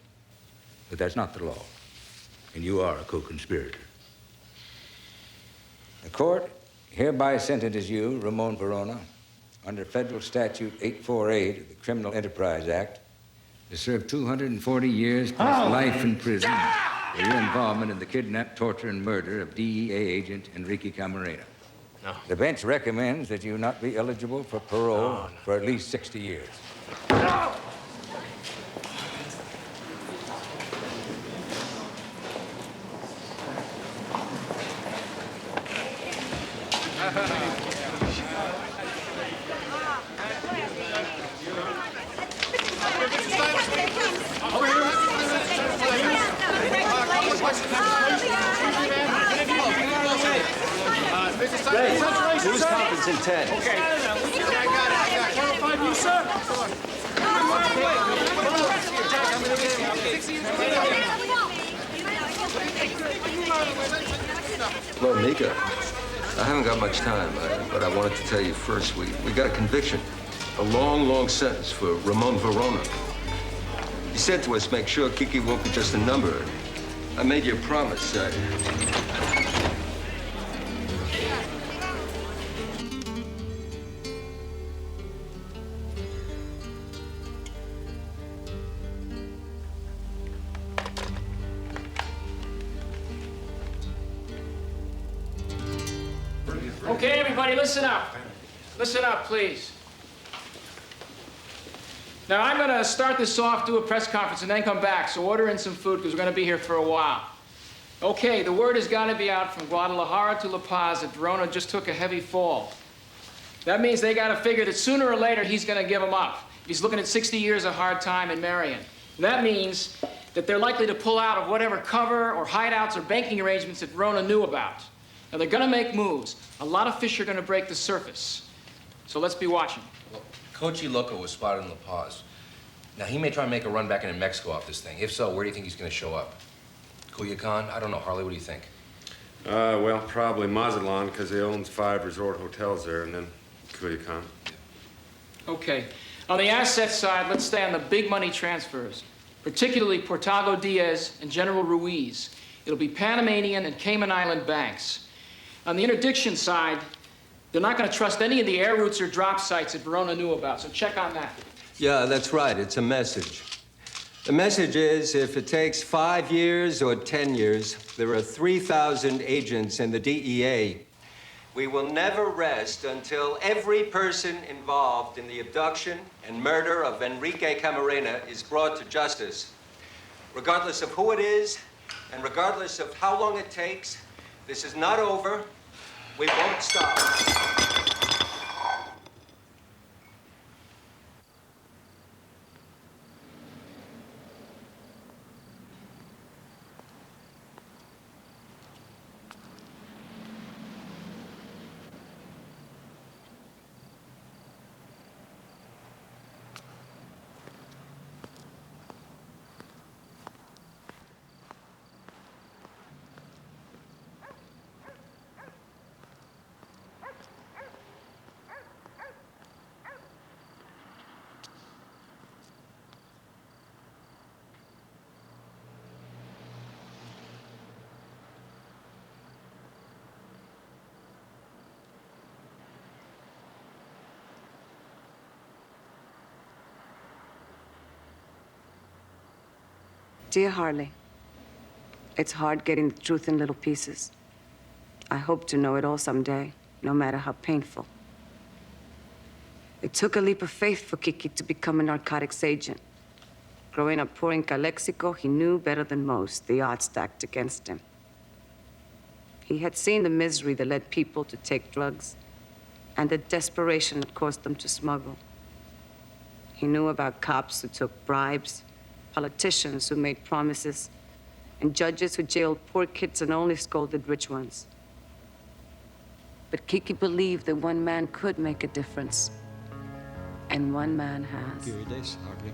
But that's not the law. And you are a co-conspirator. The court hereby sentences you, Ramon Verona, under Federal Statute 848 of the Criminal Enterprise Act, to serve 240 years plus life in prison for your involvement in the kidnap, torture, and murder of DEA agent Enrique Camarena. No. The bench recommends that you not be eligible for parole for at least 60 years. No! Ray, news conference in 10. Okay. I got it. Qualified you, sir? Well, Nika, I haven't got much time, but I wanted to tell you first, we got a conviction. A long, long sentence for Ramon Verona. He said to us, make sure Kiki won't be just a number. I made you a promise. Okay, everybody, listen up. Listen up, please. Now, I'm going to start this off, do a press conference, and then come back. So order in some food, because we're going to be here for a while. Okay, the word has got to be out from Guadalajara to La Paz that Verona just took a heavy fall. That means they got to figure that sooner or later he's going to give them up. He's looking at 60 years of hard time in Marion. That means that they're likely to pull out of whatever cover or hideouts or banking arrangements that Verona knew about. Now, they're going to make moves. A lot of fish are going to break the surface. So let's be watching. Well, Cochi Loco was spotted in La Paz. Now, he may try and make a run back into Mexico off this thing. If so, where do you think he's going to show up? Culiacan? I don't know. Harley, what do you think? Well, probably Mazatlan, because he owns 5 resort hotels there, and then Culiacan. Okay. On the asset side, let's stay on the big money transfers, particularly Portago Diaz and General Ruiz. It'll be Panamanian and Cayman Island banks. On the interdiction side, they're not going to trust any of the air routes or drop sites that Verona knew about, so check on that. Yeah, that's right. It's a message. The message is, if it takes 5 years or 10 years, there are 3,000 agents in the DEA. We will never rest until every person involved in the abduction and murder of Enrique Camarena is brought to justice. Regardless of who it is, and regardless of how long it takes, this is not over. We won't stop. Dear Harley, it's hard getting the truth in little pieces. I hope to know it all someday, no matter how painful. It took a leap of faith for Kiki to become a narcotics agent. Growing up poor in Calexico, he knew better than most the odds stacked against him. He had seen the misery that led people to take drugs and the desperation that caused them to smuggle. He knew about cops who took bribes, politicians who made promises, and judges who jailed poor kids and only scolded rich ones. But Kiki believed that one man could make a difference, and one man has. Your days, Harley.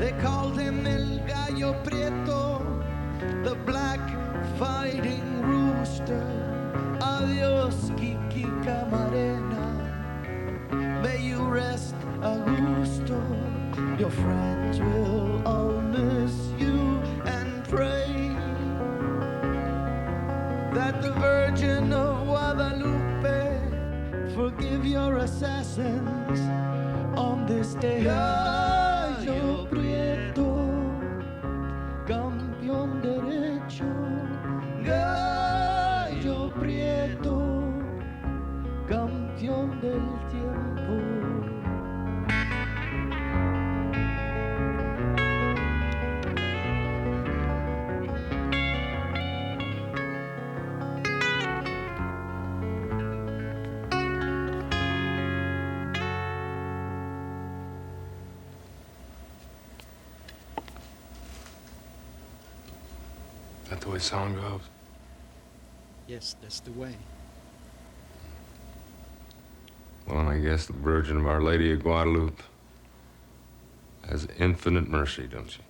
They called him El Gallo Prieto, the black fighting rooster. Adios, Kiki Camarena. May you rest a gusto. Your friends will all miss you and pray that the Virgin of Guadalupe forgive your assassins on this day. Gallo Prieto. that the way song goes? Yes, that's the way. Well, I guess the Virgin of Our Lady of Guadalupe has infinite mercy, don't she?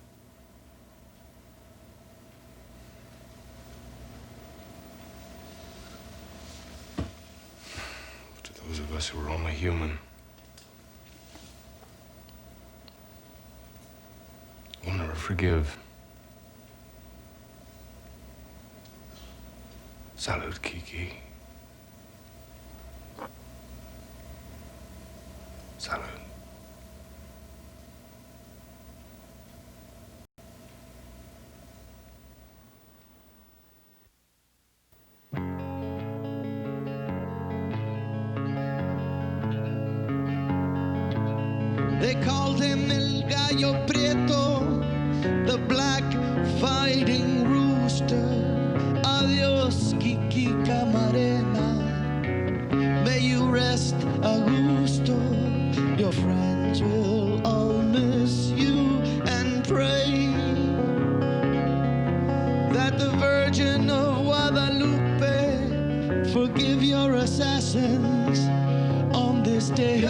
But to those of us who are only human, we'll never forgive. Salud, Kiki. Salud. They called him El Gallo Prieto, the black fighting rooster. Adios, Kiki Camarena. May you rest a gusto. Your friends will all miss you and pray that the Virgin of Guadalupe forgive your assassins on this day.